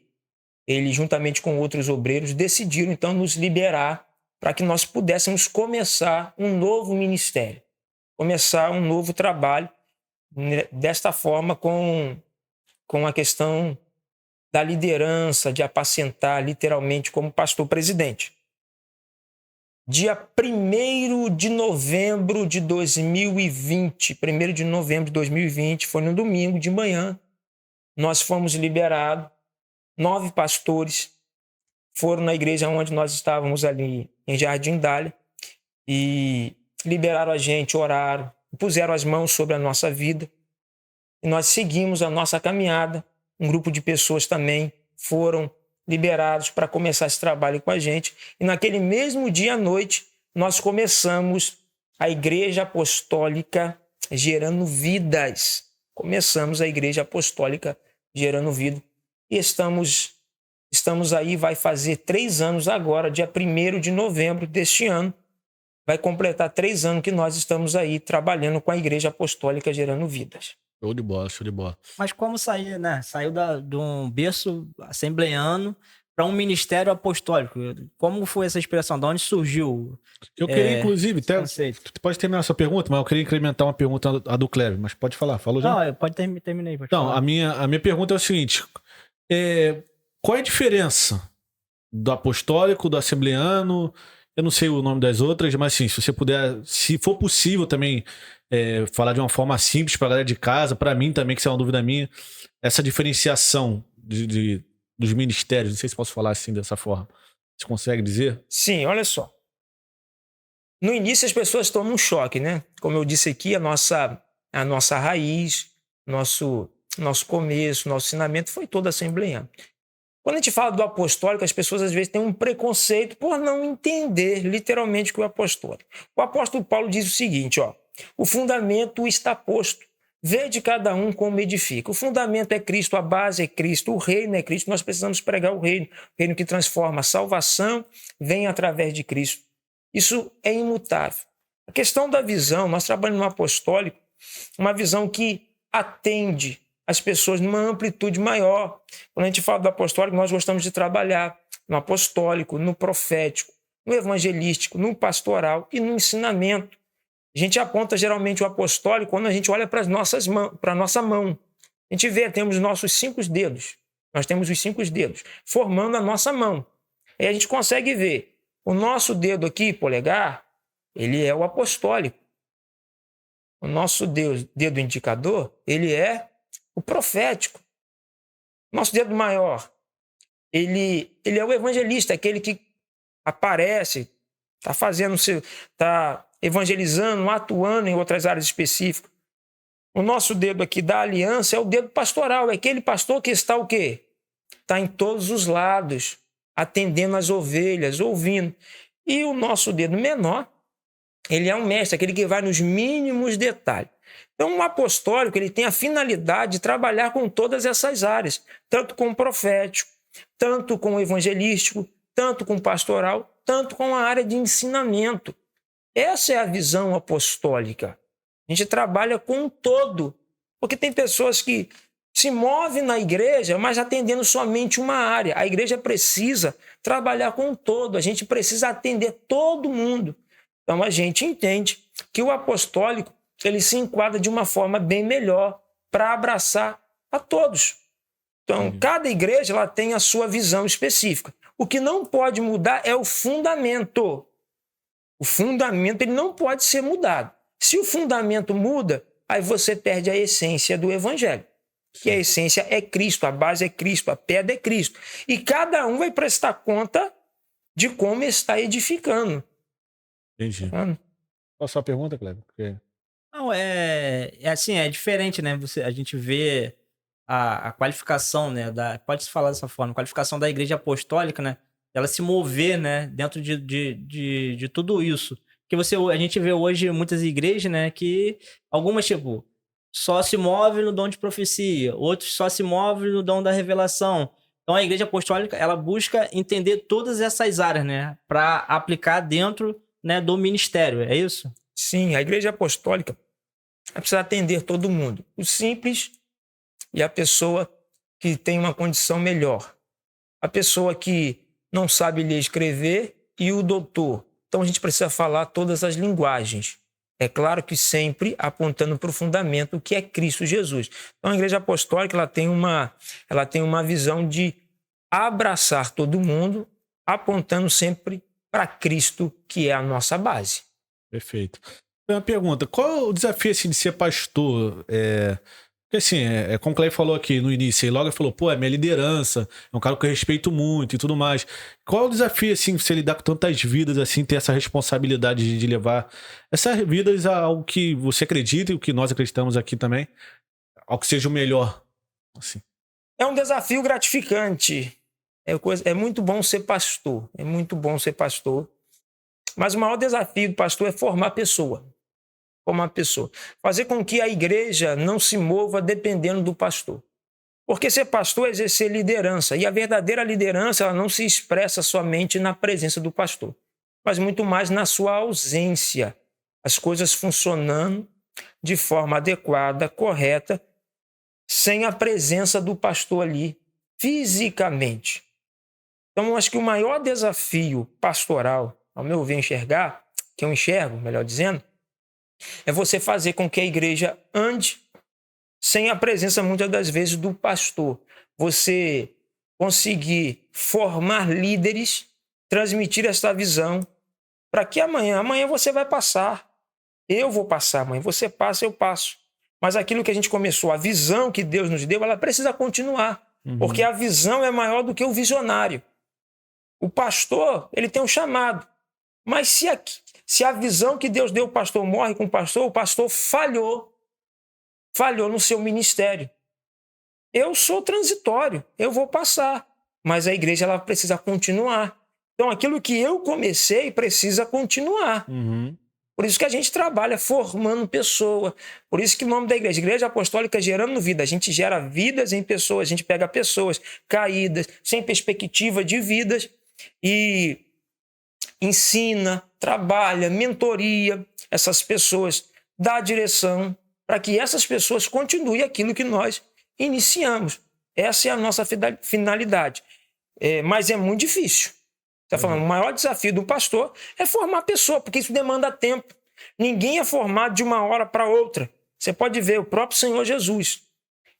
juntamente com outros obreiros, decidiram então nos liberar para que nós pudéssemos começar um novo ministério, começar um novo trabalho, desta forma com a questão da liderança, de apacentar literalmente como pastor presidente. Dia 1º de novembro de 2020, foi no domingo de manhã, nós fomos liberados, 9 pastores foram na igreja onde nós estávamos ali em Jardim Dália e liberaram a gente, oraram, puseram as mãos sobre a nossa vida e nós seguimos a nossa caminhada. Um grupo de pessoas também foram liberados para começar esse trabalho com a gente e naquele mesmo dia à noite nós começamos a Igreja Apostólica Gerando Vidas. Começamos a Igreja Apostólica Gerando Vida e estamos aí, vai fazer 3 anos agora, dia 1º de novembro deste ano, vai completar 3 anos que nós estamos aí trabalhando com a Igreja Apostólica Gerando Vidas. Show de bola, show de bola. Mas como sair, né? Saiu de um berço assembleiano para um ministério apostólico. Como foi essa inspiração? De onde surgiu? Eu queria, inclusive, até, conceito? tu pode terminar a sua pergunta, mas eu queria incrementar uma pergunta, a do Cleber, mas pode falar, falou já? Não, pode terminar aí. Então, a minha pergunta é o seguinte, qual é a diferença do apostólico, do assembleano? Eu não sei o nome das outras, mas assim, se você puder, se for possível também falar de uma forma simples para a galera de casa, para mim também, que isso é uma dúvida minha, essa diferenciação dos ministérios, não sei se posso falar assim dessa forma. Você consegue dizer? Sim, olha só. No início as pessoas tomam um choque, né? Como eu disse aqui, a nossa raiz, nosso começo, nosso ensinamento foi todo assembleiano. Quando a gente fala do apostólico, as pessoas às vezes têm um preconceito por não entender literalmente o que é o apostólico. O apóstolo Paulo diz o seguinte, ó: o fundamento está posto, vede cada um como edifica. O fundamento é Cristo, a base é Cristo, o reino é Cristo. Nós precisamos pregar o reino que transforma. A salvação vem através de Cristo. Isso é imutável. A questão da visão, nós trabalhamos no apostólico, uma visão que atende as pessoas numa amplitude maior. Quando a gente fala do apostólico, nós gostamos de trabalhar no apostólico, no profético, no evangelístico, no pastoral e no ensinamento. A gente aponta geralmente o apostólico quando a gente olha para a nossa mão. A gente vê, temos nossos 5 dedos. Nós temos os 5 dedos formando a nossa mão. Aí a gente consegue ver o nosso dedo aqui, polegar, ele é o apostólico. O nosso dedo indicador, ele é o profético. Nosso dedo maior, ele é o evangelista, aquele que aparece, está evangelizando, atuando em outras áreas específicas. O nosso dedo aqui da aliança é o dedo pastoral, é aquele pastor que está o quê? Está em todos os lados, atendendo as ovelhas, ouvindo. E o nosso dedo menor, ele é um mestre, aquele que vai nos mínimos detalhes. Então, o apostólico ele tem a finalidade de trabalhar com todas essas áreas, tanto com o profético, tanto com o evangelístico, tanto com o pastoral, tanto com a área de ensinamento. Essa é a visão apostólica. A gente trabalha com um todo, porque tem pessoas que se movem na igreja, mas atendendo somente uma área. A igreja precisa trabalhar com um todo, a gente precisa atender todo mundo. Então, a gente entende que o apostólico ele se enquadra de uma forma bem melhor para abraçar a todos. Então, cada igreja ela tem a sua visão específica. O que não pode mudar é o fundamento. O fundamento ele não pode ser mudado. Se o fundamento muda, aí você perde a essência do evangelho. Que a essência é Cristo, a base é Cristo, a pedra é Cristo. E cada um vai prestar conta de como está edificando. Entendi. Qual a sua pergunta, Cleber? Não, é assim, é diferente, né? A gente vê a qualificação, né? Pode-se falar dessa forma, a qualificação da igreja apostólica, né? Ela se mover, né? Dentro de tudo isso. Que a gente vê hoje muitas igrejas, né? Que algumas, tipo, só se move no dom de profecia, outros só se movem no dom da revelação. Então a igreja apostólica, ela busca entender todas essas áreas, né? Para aplicar dentro, né, do ministério, é isso? Sim, a igreja apostólica precisa atender todo mundo. O simples e a pessoa que tem uma condição melhor. A pessoa que não sabe ler e escrever e o doutor. Então a gente precisa falar todas as linguagens. É claro que sempre apontando para o fundamento que é Cristo Jesus. Então a igreja apostólica ela tem uma visão de abraçar todo mundo, apontando sempre para Cristo, que é a nossa base. Perfeito. Uma pergunta, qual é o desafio assim, de ser pastor? Porque assim, como o Cleber falou aqui no início, ele logo falou, pô, é minha liderança, é um cara que eu respeito muito e tudo mais. Qual é o desafio, assim, você lidar com tantas vidas, assim, ter essa responsabilidade de levar essas vidas a algo que você acredita e o que nós acreditamos aqui também, ao que seja o melhor, assim. É um desafio gratificante. É muito bom ser pastor. É muito bom ser pastor. Mas o maior desafio do pastor é formar pessoa. Formar pessoa. Fazer com que a igreja não se mova dependendo do pastor. Porque ser pastor é exercer liderança. E a verdadeira liderança ela não se expressa somente na presença do pastor, mas muito mais na sua ausência. As coisas funcionando de forma adequada, correta, sem a presença do pastor ali, fisicamente. Então, eu acho que o maior desafio pastoral, ao meu ver enxergar, que eu enxergo, melhor dizendo, é você fazer com que a igreja ande sem a presença, muitas das vezes, do pastor. Você conseguir formar líderes, transmitir essa visão, para que amanhã você vai passar. Eu vou passar, amanhã você passa, eu passo. Mas aquilo que a gente começou, a visão que Deus nos deu, ela precisa continuar. Porque a visão é maior do que o visionário. O pastor, ele tem um chamado. Mas se a visão que Deus deu ao pastor morre com o pastor falhou no seu ministério. Eu sou transitório, eu vou passar. Mas a igreja ela precisa continuar. Então aquilo que eu comecei precisa continuar. Por isso que a gente trabalha formando pessoa. Por isso que o nome da igreja, Igreja Apostólica Gerando Vida. A gente gera vidas em pessoas, a gente pega pessoas caídas, sem perspectiva de vidas e ensina, trabalha, mentoria essas pessoas, dá direção para que essas pessoas continuem aquilo que nós iniciamos. Essa é a nossa finalidade. Mas é muito difícil. Está falando, o maior desafio do pastor é formar a pessoa, porque isso demanda tempo. Ninguém é formado de uma hora para outra. Você pode ver o próprio Senhor Jesus.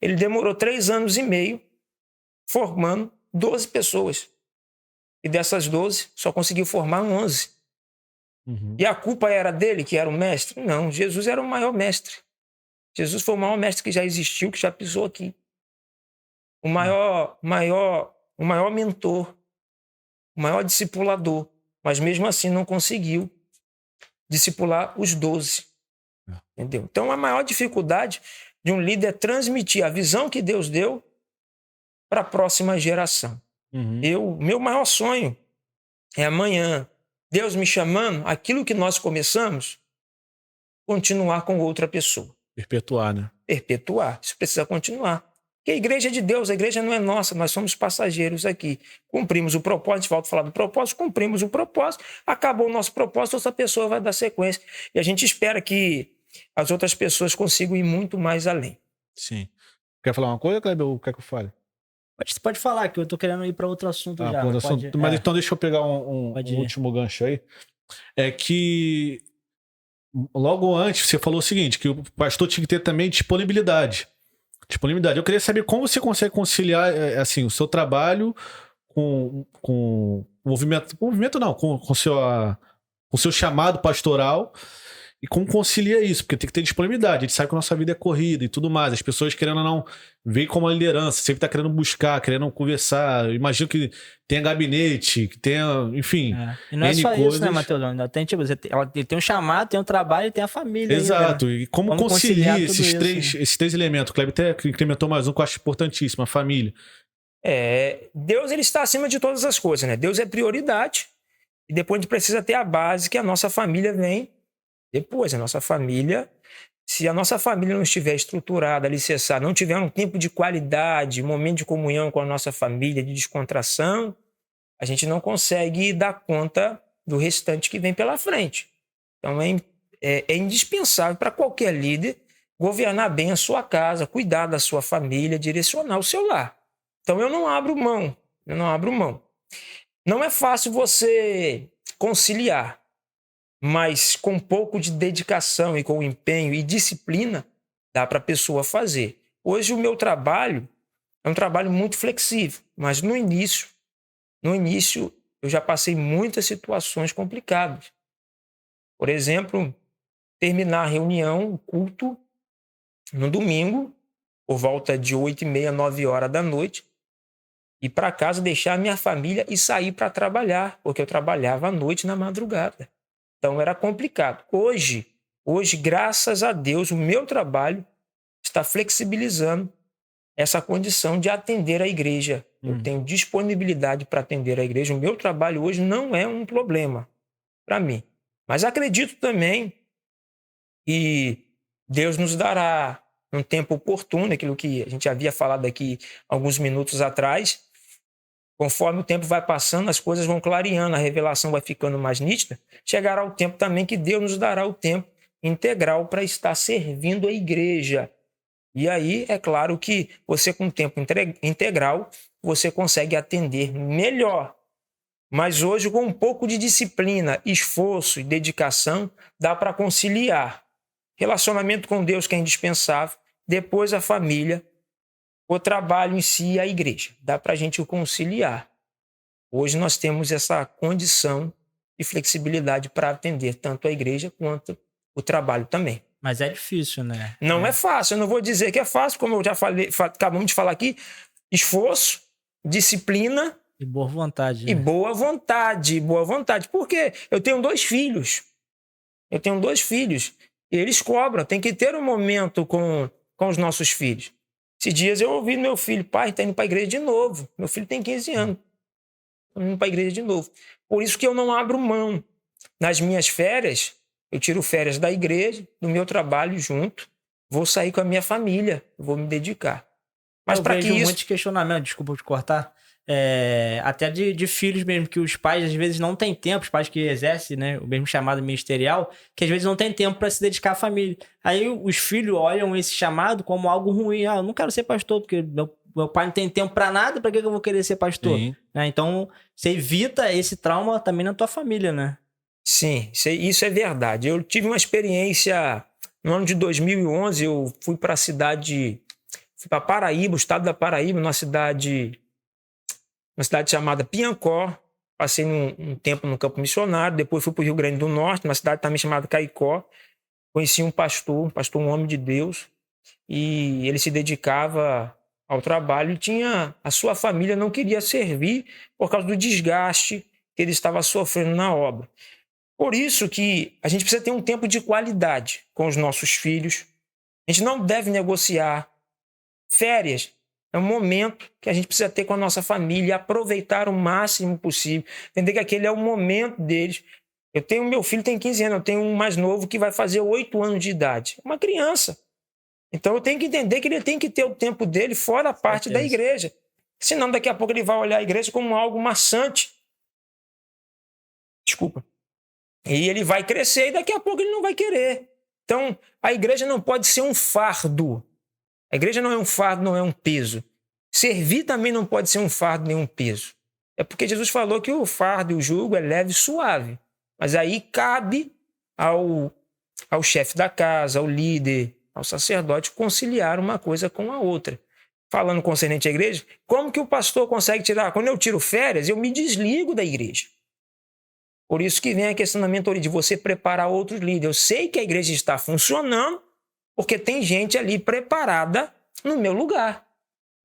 Ele demorou 3 anos e meio formando 12 pessoas. E dessas 12, só conseguiu formar 11. E a culpa era dele, que era o mestre? Não, Jesus era o maior mestre. Jesus foi o maior mestre que já existiu, que já pisou aqui. O maior mentor, o maior discipulador, mas mesmo assim não conseguiu discipular os 12. Entendeu? Então a maior dificuldade de um líder é transmitir a visão que Deus deu para a próxima geração. Meu maior sonho é amanhã, Deus me chamando, aquilo que nós começamos, continuar com outra pessoa. Perpetuar, né? Perpetuar, isso precisa continuar. Porque a igreja é de Deus, a igreja não é nossa, nós somos passageiros aqui. Cumprimos o propósito, a gente volta a falar do propósito, cumprimos o propósito, acabou o nosso propósito, outra pessoa vai dar sequência. E a gente espera que as outras pessoas consigam ir muito mais além. Sim. Quer falar uma coisa, Kleber, ou quer que eu fale? Você pode falar, que eu tô querendo ir para outro assunto já. Mas então deixa eu pegar um último gancho aí. É que logo antes você falou o seguinte, que o pastor tinha que ter também disponibilidade. Eu queria saber como você consegue conciliar assim, o seu trabalho com o movimento não, com o seu chamado pastoral e como concilia isso, porque tem que ter disponibilidade. A gente sabe que a nossa vida é corrida e tudo mais. As pessoas querendo ou não veem como uma liderança, sempre tá querendo buscar, querendo conversar. Eu imagino que tenha gabinete, que tenha, enfim. E não é só coisas. isso, né, Matheus? Ainda tem, tipo, ele tem um chamado, tem um trabalho e tem a família. Exato. Aí, né? E como conciliar esses isso, três elementos? O Kleber até incrementou mais um que eu acho importantíssimo, a família. Deus ele está acima de todas as coisas, né? Deus é prioridade. E depois a gente precisa ter a base que a nossa família vem depois. A nossa família, se a nossa família não estiver estruturada, alicerçada, não tiver um tempo de qualidade, momento de comunhão com a nossa família, de descontração, a gente não consegue dar conta do restante que vem pela frente. Então é indispensável para qualquer líder governar bem a sua casa, cuidar da sua família, direcionar o seu lar. Então eu não abro mão. Não é fácil você conciliar, mas com um pouco de dedicação e com empenho e disciplina, dá para a pessoa fazer. Hoje o meu trabalho é um trabalho muito flexível, mas no início eu já passei muitas situações complicadas. Por exemplo, terminar a reunião, o culto, no domingo, por volta de 8h30, 9h da noite, ir para casa, deixar a minha família e sair para trabalhar, porque eu trabalhava à noite na madrugada. Então era complicado. Hoje, graças a Deus, o meu trabalho está flexibilizando essa condição de atender a igreja. Eu tenho disponibilidade para atender a igreja. O meu trabalho hoje não é um problema para mim. Mas acredito também que Deus nos dará um tempo oportuno, aquilo que a gente havia falado aqui alguns minutos atrás. Conforme o tempo vai passando, as coisas vão clareando, a revelação vai ficando mais nítida. Chegará o tempo também que Deus nos dará o tempo integral para estar servindo a igreja. E aí, é claro que você, com tempo integral, você consegue atender melhor. Mas hoje, com um pouco de disciplina, esforço e dedicação, dá para conciliar. Relacionamento com Deus, que é indispensável, depois a família, o trabalho em si e a igreja. Dá para a gente conciliar. Hoje nós temos essa condição de flexibilidade para atender tanto a igreja quanto o trabalho também. Mas é difícil, né? Não é fácil. Eu não vou dizer que é fácil, como eu já falei, acabamos de falar aqui. Esforço, disciplina e boa vontade. E boa vontade, boa vontade. Por quê? Eu tenho 2 filhos. E eles cobram. Tem que ter um momento com os nossos filhos. Esses dias eu ouvi meu filho: pai, tá indo para a igreja de novo. Meu filho tem 15 anos. Tá indo para a igreja de novo. Por isso que eu não abro mão. Nas minhas férias, eu tiro férias da igreja, do meu trabalho junto. Vou sair com a minha família. Vou me dedicar. Mas para que isso... muitos questionamentos, desculpa te cortar. Até de filhos mesmo, que os pais às vezes não têm tempo, os pais que exercem, né, o mesmo chamado ministerial, que às vezes não tem tempo para se dedicar à família. Aí os filhos olham esse chamado como algo ruim. Eu não quero ser pastor, porque meu pai não tem tempo para nada, para que eu vou querer ser pastor? Então, você evita esse trauma também na tua família, né? Sim, isso é verdade. Eu tive uma experiência no ano de 2011, eu fui para a cidade, fui para Paraíba, o estado da Paraíba, uma cidade chamada Piancó. Passei um tempo no campo missionário, depois fui para o Rio Grande do Norte, uma cidade também chamada Caicó. Conheci um pastor, um homem de Deus, e ele se dedicava ao trabalho e tinha a sua família, não queria servir por causa do desgaste que ele estava sofrendo na obra. Por isso que a gente precisa ter um tempo de qualidade com os nossos filhos. A gente não deve negociar. Férias é um momento que a gente precisa ter com a nossa família, aproveitar o máximo possível, entender que aquele é o momento deles. Meu filho tem 15 anos, eu tenho um mais novo que vai fazer 8 anos de idade. Uma criança. Então eu tenho que entender que ele tem que ter o tempo dele fora a parte da igreja. Senão daqui a pouco ele vai olhar a igreja como algo maçante. Desculpa. E ele vai crescer e daqui a pouco ele não vai querer. Então a igreja não pode ser um fardo. A igreja não é um fardo, não é um peso. Servir também não pode ser um fardo nem um peso. É porque Jesus falou que o fardo e o jugo é leve e suave. Mas aí cabe ao chefe da casa, ao líder, ao sacerdote conciliar uma coisa com a outra. Falando concernente à igreja, como que o pastor consegue tirar? Quando eu tiro férias, eu me desligo da igreja. Por isso que vem a questão da mentoria, de você preparar outros líderes. Eu sei que a igreja está funcionando, porque tem gente ali preparada no meu lugar.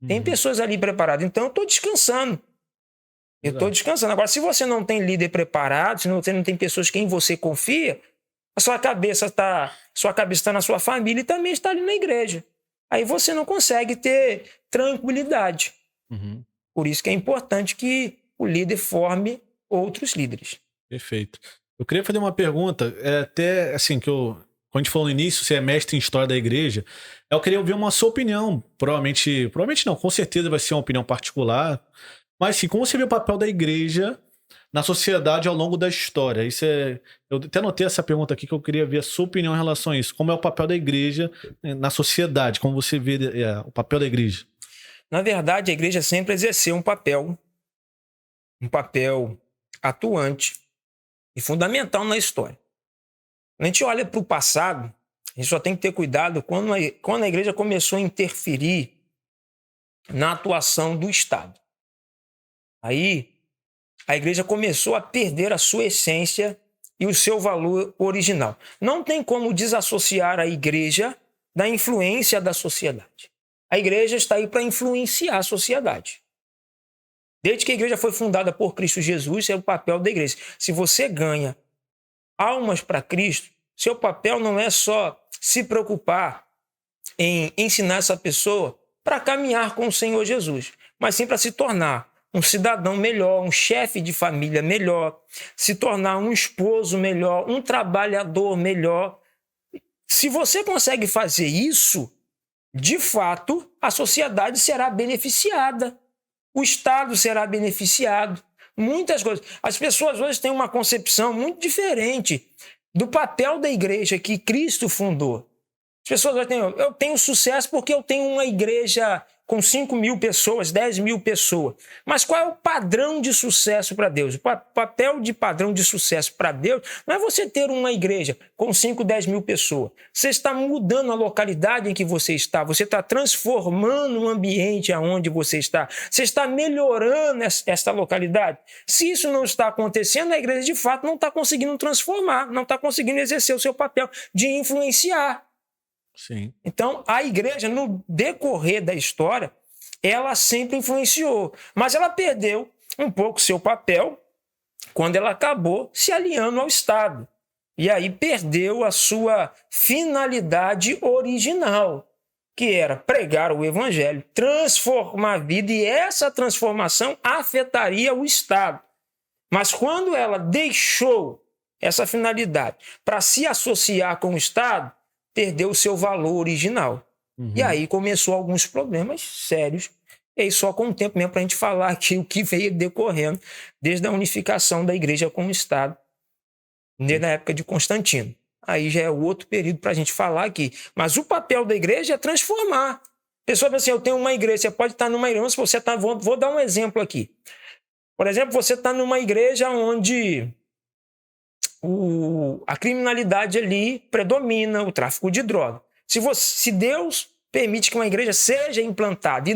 Tem pessoas ali preparadas. Então, eu estou descansando. Agora, se você não tem líder preparado, se você não tem pessoas em quem você confia, a sua cabeça está na sua família e também está ali na igreja. Aí você não consegue ter tranquilidade. Por isso que é importante que o líder forme outros líderes. Perfeito. Eu queria fazer uma pergunta, até assim, quando a gente falou no início, você é mestre em história da igreja, eu queria ouvir uma sua opinião, provavelmente não, com certeza vai ser uma opinião particular, mas assim, como você vê o papel da igreja na sociedade ao longo da história? Eu até anotei essa pergunta aqui que eu queria ver a sua opinião em relação a isso. Como é o papel da igreja na sociedade? Como você vê o papel da igreja? Na verdade, a igreja sempre exerceu um papel atuante e fundamental na história. Quando a gente olha para o passado, a gente só tem que ter cuidado quando a igreja começou a interferir na atuação do Estado. Aí, a igreja começou a perder a sua essência e o seu valor original. Não tem como desassociar a igreja da influência da sociedade. A igreja está aí para influenciar a sociedade. Desde que a igreja foi fundada por Cristo Jesus, é o papel da igreja. Se você ganha almas para Cristo, seu papel não é só se preocupar em ensinar essa pessoa para caminhar com o Senhor Jesus, mas sim para se tornar um cidadão melhor, um chefe de família melhor, se tornar um esposo melhor, um trabalhador melhor. Se você consegue fazer isso, de fato, a sociedade será beneficiada. O Estado será beneficiado. Muitas coisas. As pessoas hoje têm uma concepção muito diferente do papel da igreja que Cristo fundou. As pessoas hoje têm, eu tenho sucesso porque eu tenho uma igreja com 5.000 pessoas, 10.000 pessoas. Mas qual é o padrão de sucesso para Deus? O papel de padrão de sucesso para Deus não é você ter uma igreja com 5, 10.000 pessoas. Você está mudando a localidade em que você está transformando o ambiente aonde você está melhorando esta localidade. Se isso não está acontecendo, a igreja de fato não está conseguindo transformar, não está conseguindo exercer o seu papel de influenciar. Sim. Então, a igreja, no decorrer da história, ela sempre influenciou, mas ela perdeu um pouco seu papel quando ela acabou se aliando ao Estado. E aí perdeu a sua finalidade original, que era pregar o evangelho, transformar a vida, e essa transformação afetaria o Estado. Mas quando ela deixou essa finalidade para se associar com o Estado, perdeu o seu valor original. E aí começou alguns problemas sérios. E aí só com o tempo mesmo para a gente falar aqui o que veio decorrendo desde a unificação da igreja com o Estado, desde a época de Constantino. Aí já é outro período para a gente falar aqui. Mas o papel da igreja é transformar. A pessoa pensa assim, eu tenho uma igreja, você pode estar numa igreja, se você está, vou dar um exemplo aqui. Por exemplo, você está numa igreja onde a criminalidade ali predomina, o tráfico de droga. Se Deus permite que uma igreja seja implantada e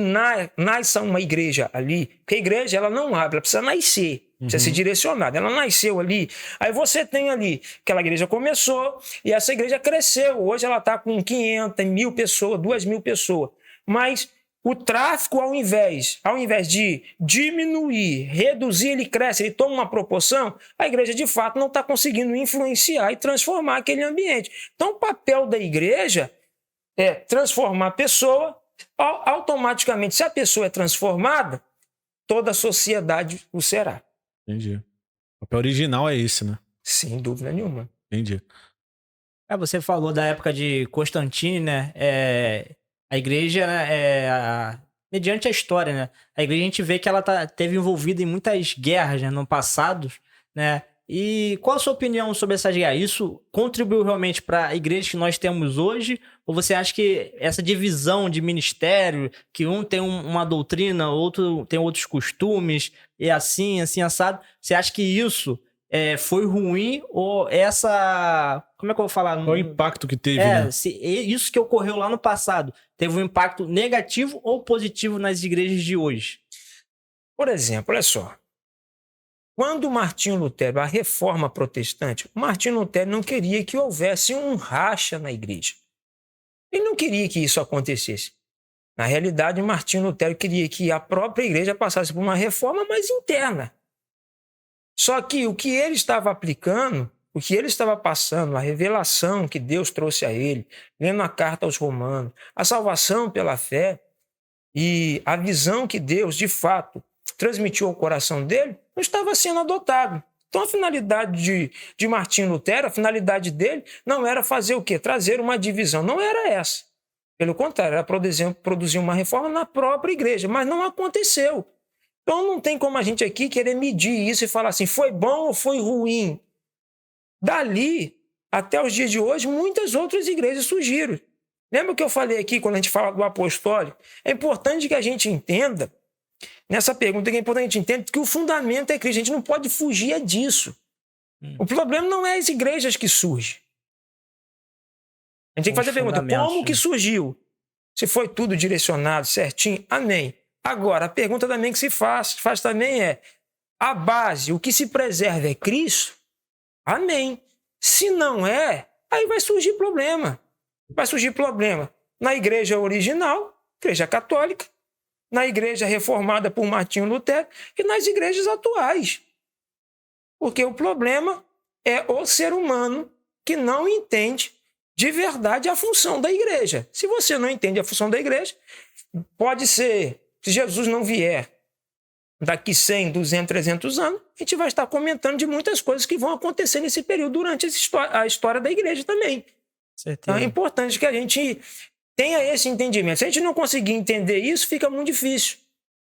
nasça uma igreja ali, porque a igreja ela não abre, ela precisa nascer, precisa ser direcionada. Ela nasceu ali, aí você tem ali, aquela igreja começou e essa igreja cresceu. Hoje ela está com 500, 1.000 pessoas, 2.000 pessoas. Mas o tráfico, ao invés de diminuir, reduzir, ele cresce, ele toma uma proporção, a igreja de fato não está conseguindo influenciar e transformar aquele ambiente. Então o papel da igreja é transformar a pessoa, automaticamente, se a pessoa é transformada, toda a sociedade o será. Entendi. O papel original é esse, né? Sem dúvida nenhuma. Entendi. Você falou da época de Constantino, né? A igreja, mediante a história, né? A igreja a gente vê que ela teve envolvida em muitas guerras, né, no passado, né? E qual a sua opinião sobre essas guerras? Isso contribuiu realmente para a igreja que nós temos hoje? Ou você acha que essa divisão de ministério, que um tem uma doutrina, outro tem outros costumes, e assim assado, você acha que isso foi ruim ou essa... Como é que eu vou falar? Qual o impacto que teve, né? Isso que ocorreu lá no passado teve um impacto negativo ou positivo nas igrejas de hoje? Por exemplo, olha só. Quando Martinho Lutero, a reforma protestante, Martinho Lutero não queria que houvesse um racha na igreja. Ele não queria que isso acontecesse. Na realidade, Martinho Lutero queria que a própria igreja passasse por uma reforma mais interna. Só que o que ele estava aplicando, o que ele estava passando, a revelação que Deus trouxe a ele, lendo a carta aos Romanos, a salvação pela fé e a visão que Deus, de fato, transmitiu ao coração dele, não estava sendo adotado. Então a finalidade de Martinho Lutero, a finalidade dele não era fazer o quê? Trazer uma divisão. Não era essa. Pelo contrário, era produzir uma reforma na própria igreja, mas não aconteceu. Então não tem como a gente aqui querer medir isso e falar assim, foi bom ou foi ruim? Dali, até os dias de hoje, muitas outras igrejas surgiram. Lembra que eu falei aqui, quando a gente fala do apostólico? É importante que a gente entenda, nessa pergunta, que é importante a gente entenda que o fundamento é Cristo. A gente não pode fugir disso. O problema não é as igrejas que surgem. A gente tem que fazer a pergunta, como que surgiu? Se foi tudo direcionado, certinho? Amém. Agora, a pergunta também que se faz também é, a base, o que se preserva é Cristo? Amém. Se não é, aí vai surgir problema. Vai surgir problema na igreja original Igreja Católica, na Igreja Reformada por Martinho Lutero e nas igrejas atuais. Porque o problema é o ser humano que não entende de verdade a função da igreja. Se você não entende a função da igreja, pode ser, se Jesus não vier daqui 100, 200, 300 anos, a gente vai estar comentando de muitas coisas que vão acontecer nesse período durante a história da igreja também. Então é importante que a gente tenha esse entendimento. Se a gente não conseguir entender isso, fica muito difícil.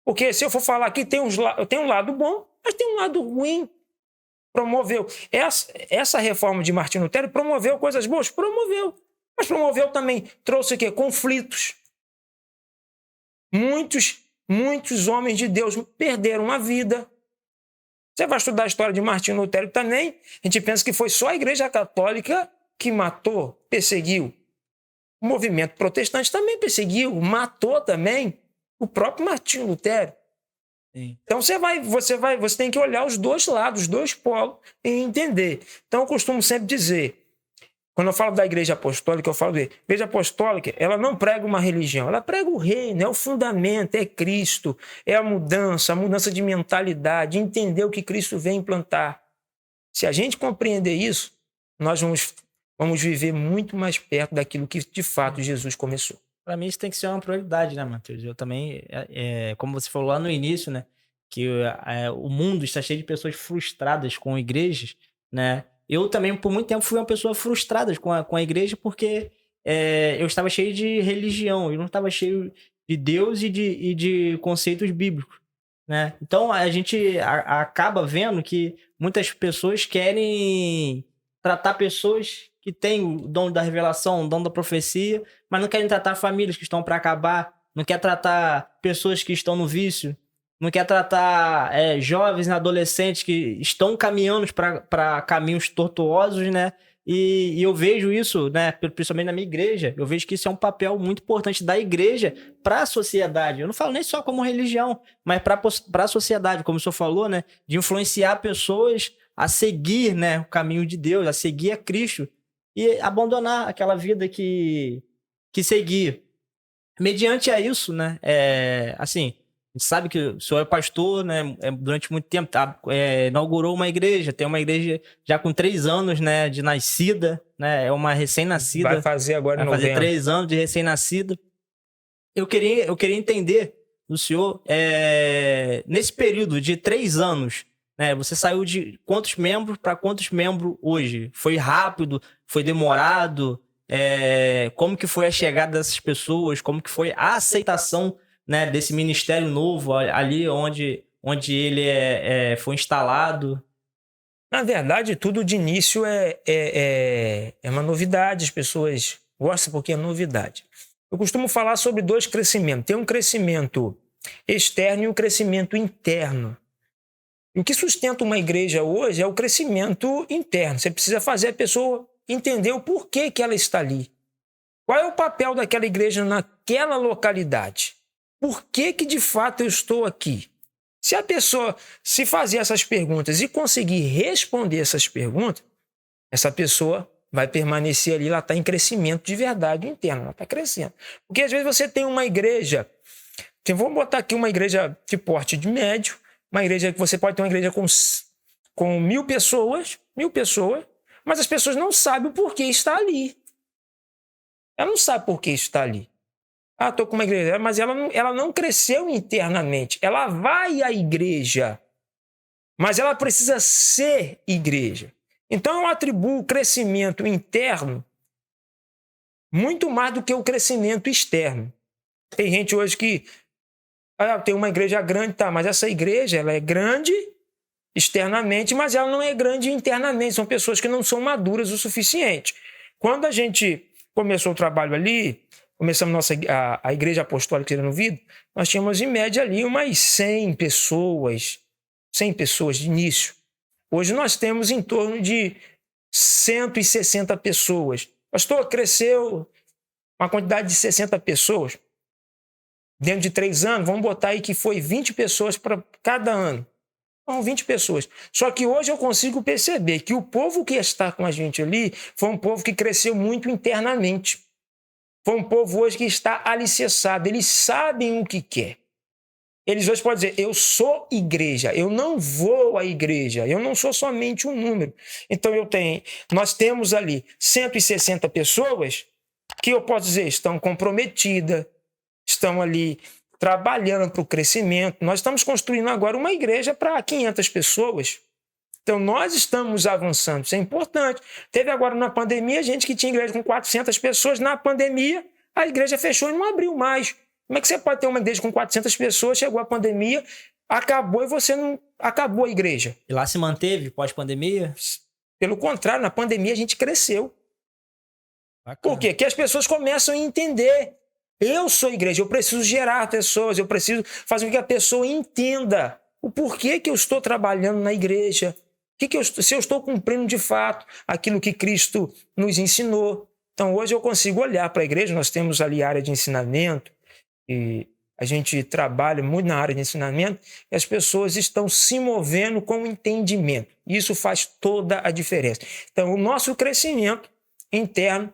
Porque se eu for falar aqui, tem um lado bom, mas tem um lado ruim. Promoveu. Essa reforma de Martinho Lutero promoveu coisas boas? Promoveu. Mas promoveu também, trouxe o quê? Conflitos. Muitos homens de Deus perderam a vida. Você vai estudar a história de Martinho Lutero também, a gente pensa que foi só a Igreja Católica que matou, perseguiu. O movimento protestante também perseguiu, matou também o próprio Martinho Lutero. Sim. Então você tem que olhar os dois lados, os dois polos e entender. Então eu costumo sempre dizer, quando eu falo da Igreja Apostólica, eu falo de Igreja Apostólica, ela não prega uma religião, ela prega o reino, é o fundamento, é Cristo, é a mudança de mentalidade, entender o que Cristo vem implantar. Se a gente compreender isso, nós vamos viver muito mais perto daquilo que de fato Jesus começou. Para mim isso tem que ser uma prioridade, né, Matheus? Eu também, como você falou lá no início, né, que o mundo está cheio de pessoas frustradas com igrejas, né? Eu também, por muito tempo, fui uma pessoa frustrada com a igreja porque eu estava cheio de religião, eu não estava cheio de Deus e de conceitos bíblicos, né? Então, a gente acaba vendo que muitas pessoas querem tratar pessoas que têm o dom da revelação, o dom da profecia, mas não querem tratar famílias que estão para acabar, não quer tratar pessoas que estão no vício, não quer tratar jovens e adolescentes que estão caminhando para caminhos tortuosos, né? E eu vejo isso, né, principalmente na minha igreja, eu vejo que isso é um papel muito importante da igreja para a sociedade. Eu não falo nem só como religião, mas para a sociedade, como o senhor falou, né, de influenciar pessoas a seguir, né, o caminho de Deus, a seguir a Cristo e abandonar aquela vida que seguir. Mediante a isso, né, assim, a gente sabe que o senhor é pastor, né? Durante muito tempo inaugurou uma igreja, tem uma igreja já com 3 anos, né, de nascida, né? É uma recém-nascida. Vai fazer agora em novembro. Vai fazer 3 anos de recém-nascida. Eu queria entender do senhor, nesse período de 3 anos, né? Você saiu de quantos membros para quantos membros hoje? Foi rápido? Foi demorado? Como que foi a chegada dessas pessoas? Como que foi a aceitação, né, desse ministério novo ali onde ele foi instalado? Na verdade, tudo de início é uma novidade, as pessoas gostam porque é novidade. Eu costumo falar sobre 2 crescimentos. Tem um crescimento externo e um crescimento interno. E o que sustenta uma igreja hoje é o crescimento interno. Você precisa fazer a pessoa entender o porquê que ela está ali. Qual é o papel daquela igreja naquela localidade? Por que de fato eu estou aqui? Se a pessoa se fazer essas perguntas e conseguir responder essas perguntas, essa pessoa vai permanecer ali, ela está em crescimento de verdade interno, ela está crescendo. Porque às vezes você tem uma igreja, vamos botar aqui uma igreja de porte de médio, uma igreja que você pode ter uma igreja com 1.000 pessoas, mas as pessoas não sabem o porquê está ali. Ela não sabe por que está ali. Estou com uma igreja, mas ela não cresceu internamente. Ela vai à igreja, mas ela precisa ser igreja. Então eu atribuo o crescimento interno muito mais do que o crescimento externo. Tem gente hoje que tem uma igreja grande, mas essa igreja ela é grande externamente, mas ela não é grande internamente. São pessoas que não são maduras o suficiente. Quando a gente começou o trabalho ali, começamos a Igreja Apostólica de Novido, nós tínhamos em média ali umas 100 pessoas de início. Hoje nós temos em torno de 160 pessoas. Pastor, cresceu uma quantidade de 60 pessoas. Dentro de 3 anos, vamos botar aí que foi 20 pessoas para cada ano. São 20 pessoas. Só que hoje eu consigo perceber que o povo que está com a gente ali foi um povo que cresceu muito internamente. foi um povo hoje que está alicerçado. Eles sabem o que quer. Eles hoje podem dizer, eu sou igreja, eu não vou à igreja, eu não sou somente um número. Então nós temos ali 160 pessoas que eu posso dizer estão comprometidas, estão ali trabalhando para o crescimento. Nós estamos construindo agora uma igreja para 500 pessoas. Então, nós estamos avançando, isso é importante. Teve agora na pandemia gente que tinha igreja com 400 pessoas. Na pandemia, a igreja fechou e não abriu mais. Como é que você pode ter uma igreja com 400 pessoas, chegou a pandemia, acabou e você não... Acabou a igreja. E lá se manteve pós-pandemia? Pelo contrário, na pandemia a gente cresceu. Bacana. Por quê? Porque as pessoas começam a entender. Eu sou igreja, eu preciso gerar pessoas, eu preciso fazer com que a pessoa entenda o porquê que eu estou trabalhando na igreja. Se eu estou cumprindo de fato aquilo que Cristo nos ensinou. Então, hoje eu consigo olhar para a igreja, nós temos ali a área de ensinamento, e a gente trabalha muito na área de ensinamento, e as pessoas estão se movendo com entendimento. Isso faz toda a diferença. Então, o nosso crescimento interno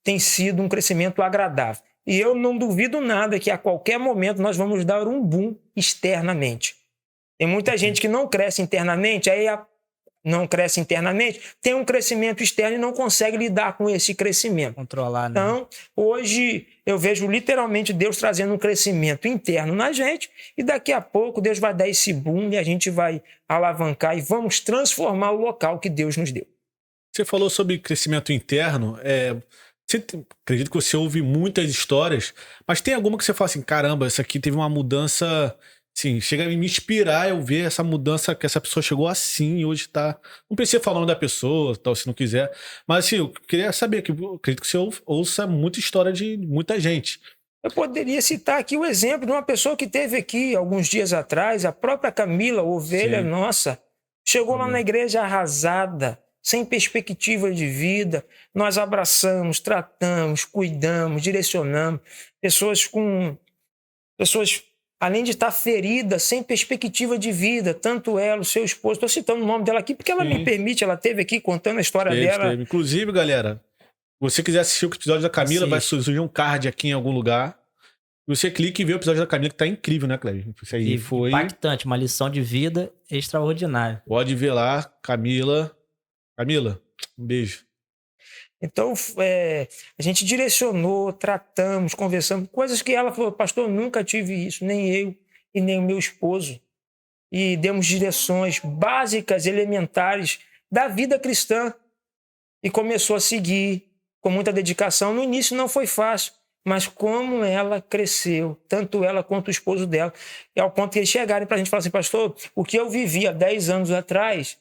tem sido um crescimento agradável. E eu não duvido nada que a qualquer momento nós vamos dar um boom externamente. Tem muita gente que não cresce internamente, não cresce internamente, tem um crescimento externo e não consegue lidar com esse crescimento. Controlar, né? Então, hoje eu vejo literalmente Deus trazendo um crescimento interno na gente e daqui a pouco Deus vai dar esse boom e a gente vai alavancar e vamos transformar o local que Deus nos deu. Você falou sobre crescimento interno. Acredito que você ouve muitas histórias, mas tem alguma que você fala assim, caramba, essa aqui teve uma mudança... Sim, chega a me inspirar eu ver essa mudança que essa pessoa chegou assim e hoje tá... Não precisa falar o nome da pessoa, tal, se não quiser. Mas assim, eu queria saber, que eu acredito que você ouça muita história de muita gente. Eu poderia citar aqui o exemplo de uma pessoa que teve aqui alguns dias atrás, a própria Camila, ovelha Sim. Nossa. Chegou lá na igreja arrasada, sem perspectiva de vida. Nós abraçamos, tratamos, cuidamos, direcionamos. Pessoas, além de estar ferida, sem perspectiva de vida, tanto ela, o seu esposo, estou citando o nome dela aqui porque ela me permite, ela esteve aqui contando a história dela. Inclusive, galera, se você quiser assistir o episódio da Camila, vai surgir um card aqui em algum lugar. Você clica e vê o episódio da Camila, que tá incrível, né, Cleber? Isso aí foi... Impactante, uma lição de vida extraordinária. Pode ver lá, Camila. Camila, um beijo. Então, a gente direcionou, tratamos, conversamos, coisas que ela falou, pastor, eu nunca tive isso, nem eu e nem o meu esposo. E demos direções básicas, elementares da vida cristã. E começou a seguir com muita dedicação. No início não foi fácil, mas como ela cresceu, tanto ela quanto o esposo dela, é ao ponto que eles chegarem para a gente e falar assim, pastor, o que eu vivi há 10 anos atrás...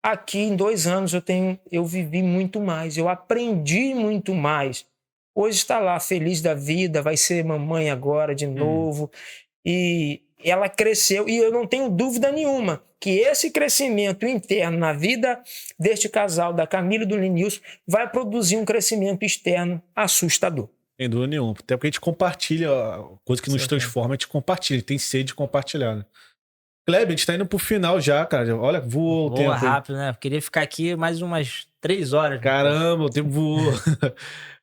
Aqui, em 2 anos, eu vivi muito mais, eu aprendi muito mais. Hoje está lá, feliz da vida, vai ser mamãe agora de novo. E ela cresceu, e eu não tenho dúvida nenhuma que esse crescimento interno na vida deste casal, da Camila e do Lenilson, vai produzir um crescimento externo assustador. Sem dúvida nenhuma. Até porque a gente compartilha, a coisa que nos transforma, a gente compartilha, a gente tem sede de compartilhar, né? Kleber, a gente tá indo pro final já, cara. Olha, voou o tempo. Voa rápido, né? Eu queria ficar aqui mais umas 3 horas. Caramba, o tempo voou.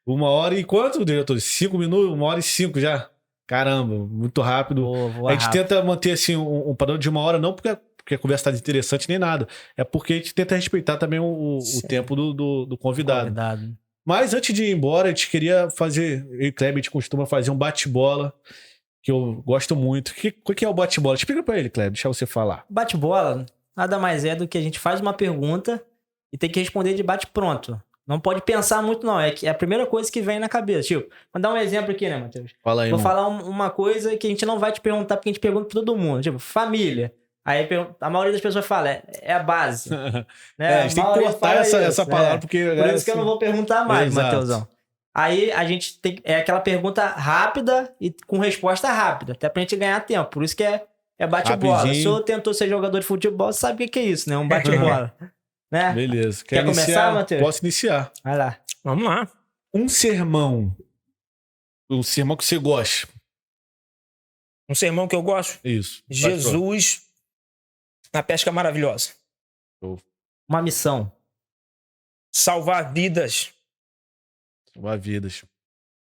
1 hora e quanto, diretor? 5 minutos? 1 hora e 5 já. Caramba, muito rápido. Voa a gente rápido. tenta manter assim, um padrão de 1 hora, não porque a conversa tá interessante nem nada. É porque a gente tenta respeitar também o tempo do convidado. Mas antes de ir embora, a gente queria fazer... Eu e o Kleber, a gente costuma fazer um bate-bola, que eu gosto muito. O que é o bate-bola? Explica pra ele, Kleber, deixa você falar. Bate-bola nada mais é do que a gente faz uma pergunta e tem que responder de bate-pronto. Não pode pensar muito, não. É a primeira coisa que vem na cabeça. Tipo, vou dar um exemplo aqui, né, Matheus? Fala aí, Vou falar uma coisa que a gente não vai te perguntar, porque a gente pergunta pra todo mundo. Tipo, família. Aí a maioria das pessoas fala, é a base. Né? A gente tem que cortar essa palavra, porque... Por isso que eu não vou perguntar mais, Matheusão. Aí a gente tem... É aquela pergunta rápida e com resposta rápida, até pra gente ganhar tempo. Por isso que é bate-bola. Se o senhor tentou ser jogador de futebol, você sabe o que é isso, né? Um bate-bola. Né? Beleza. Quer começar, Matheus? Posso iniciar. Vai lá. Vamos lá. Um sermão que você gosta. Um sermão que eu gosto? Isso. Jesus na pesca maravilhosa. Uma missão. Salvar vidas. Salvar vidas.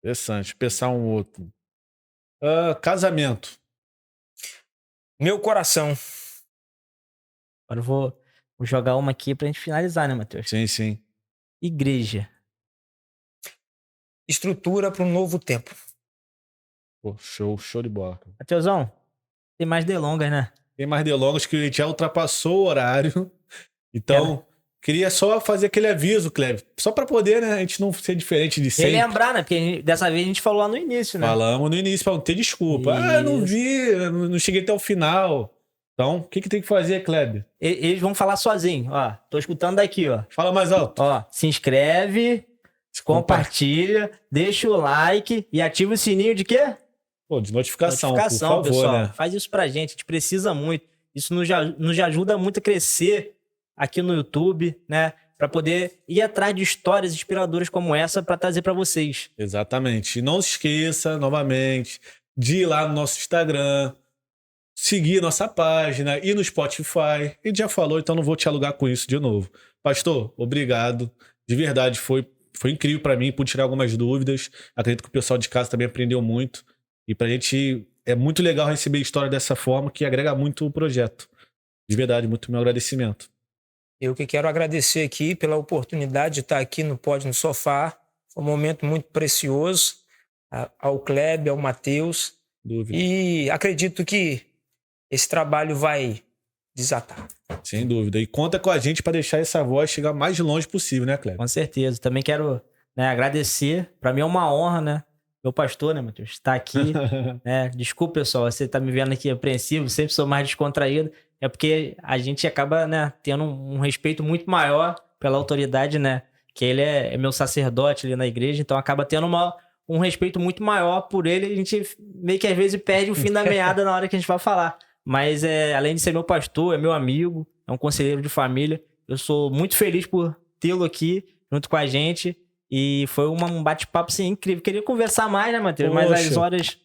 Interessante. Pensar um outro. Casamento. Meu coração. Agora eu vou jogar uma aqui pra gente finalizar, né, Matheus? Sim, sim. Igreja. Estrutura para um novo tempo. Pô, show de bola. Matheusão, tem mais delongas, né? Tem mais delongas que a gente já ultrapassou o horário. Então, queria só fazer aquele aviso, Cleber. Só pra poder, né, a gente não ser diferente de E sempre. lembrar, né? Porque dessa vez a gente falou lá no início, né? Falamos no início pra não ter desculpa. Eu não Isso. vi, não cheguei até o final. Então, o que tem que fazer, Kleber? Eles vão falar sozinho, ó. Tô escutando daqui, ó. Fala mais alto. Ó, se inscreve, compartilha, deixa o like e ativa o sininho de quê? Pô, de notificação, Notificação, por favor, pessoal. né? Faz isso pra gente precisa muito. Isso nos ajuda muito a crescer aqui no YouTube, né? Pra poder ir atrás de histórias inspiradoras como essa pra trazer pra vocês. Exatamente. E não se esqueça, novamente, de ir lá no nosso Instagram, seguir nossa página e no Spotify. A gente já falou, então não vou te alugar com isso de novo. Pastor, obrigado. De verdade, foi incrível pra mim, por tirar algumas dúvidas. Acredito que o pessoal de casa também aprendeu muito. E pra gente é muito legal receber história dessa forma, que agrega muito o projeto. De verdade, muito meu agradecimento. Eu que quero agradecer aqui pela oportunidade de estar aqui no Pod no Sofá. Foi um momento muito precioso ao Kleber, ao Matheus. Dúvida. E acredito que esse trabalho vai desatar. Sem dúvida. E conta com a gente para deixar essa voz chegar mais longe possível, né, Kleber? Com certeza. Também quero, né, agradecer. Pra mim é uma honra, né? Meu pastor, né, Matheus? Estar aqui. Né? Desculpa, pessoal, você tá me vendo aqui apreensivo, sempre sou mais descontraído. É porque a gente acaba, né, tendo um respeito muito maior pela autoridade, né? Que ele é meu sacerdote ali na igreja, então acaba tendo um respeito muito maior por ele. A gente meio que às vezes perde o fim da meada na hora que a gente vai falar. Mas além de ser meu pastor, é meu amigo, é um conselheiro de família. Eu sou muito feliz por tê-lo aqui junto com a gente. E foi um bate-papo assim, incrível. Queria conversar mais, né, Matheus? Mas as horas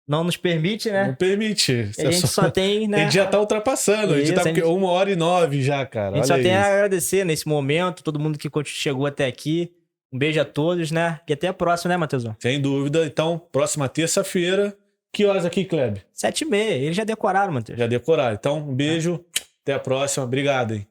não nos permitem, né? Não permite. A gente só tem, né? A gente já tá ultrapassando. A gente tá com 1h09 já, cara. A gente só tem a agradecer nesse momento, todo mundo que chegou até aqui. Um beijo a todos, né? E até a próxima, né, Matheusão? Sem dúvida. Então, próxima terça-feira. Que horas aqui, Kleber? 7h30. Eles já decoraram, Matheus. Já decoraram. Então, um beijo. Até a próxima. Obrigado, hein?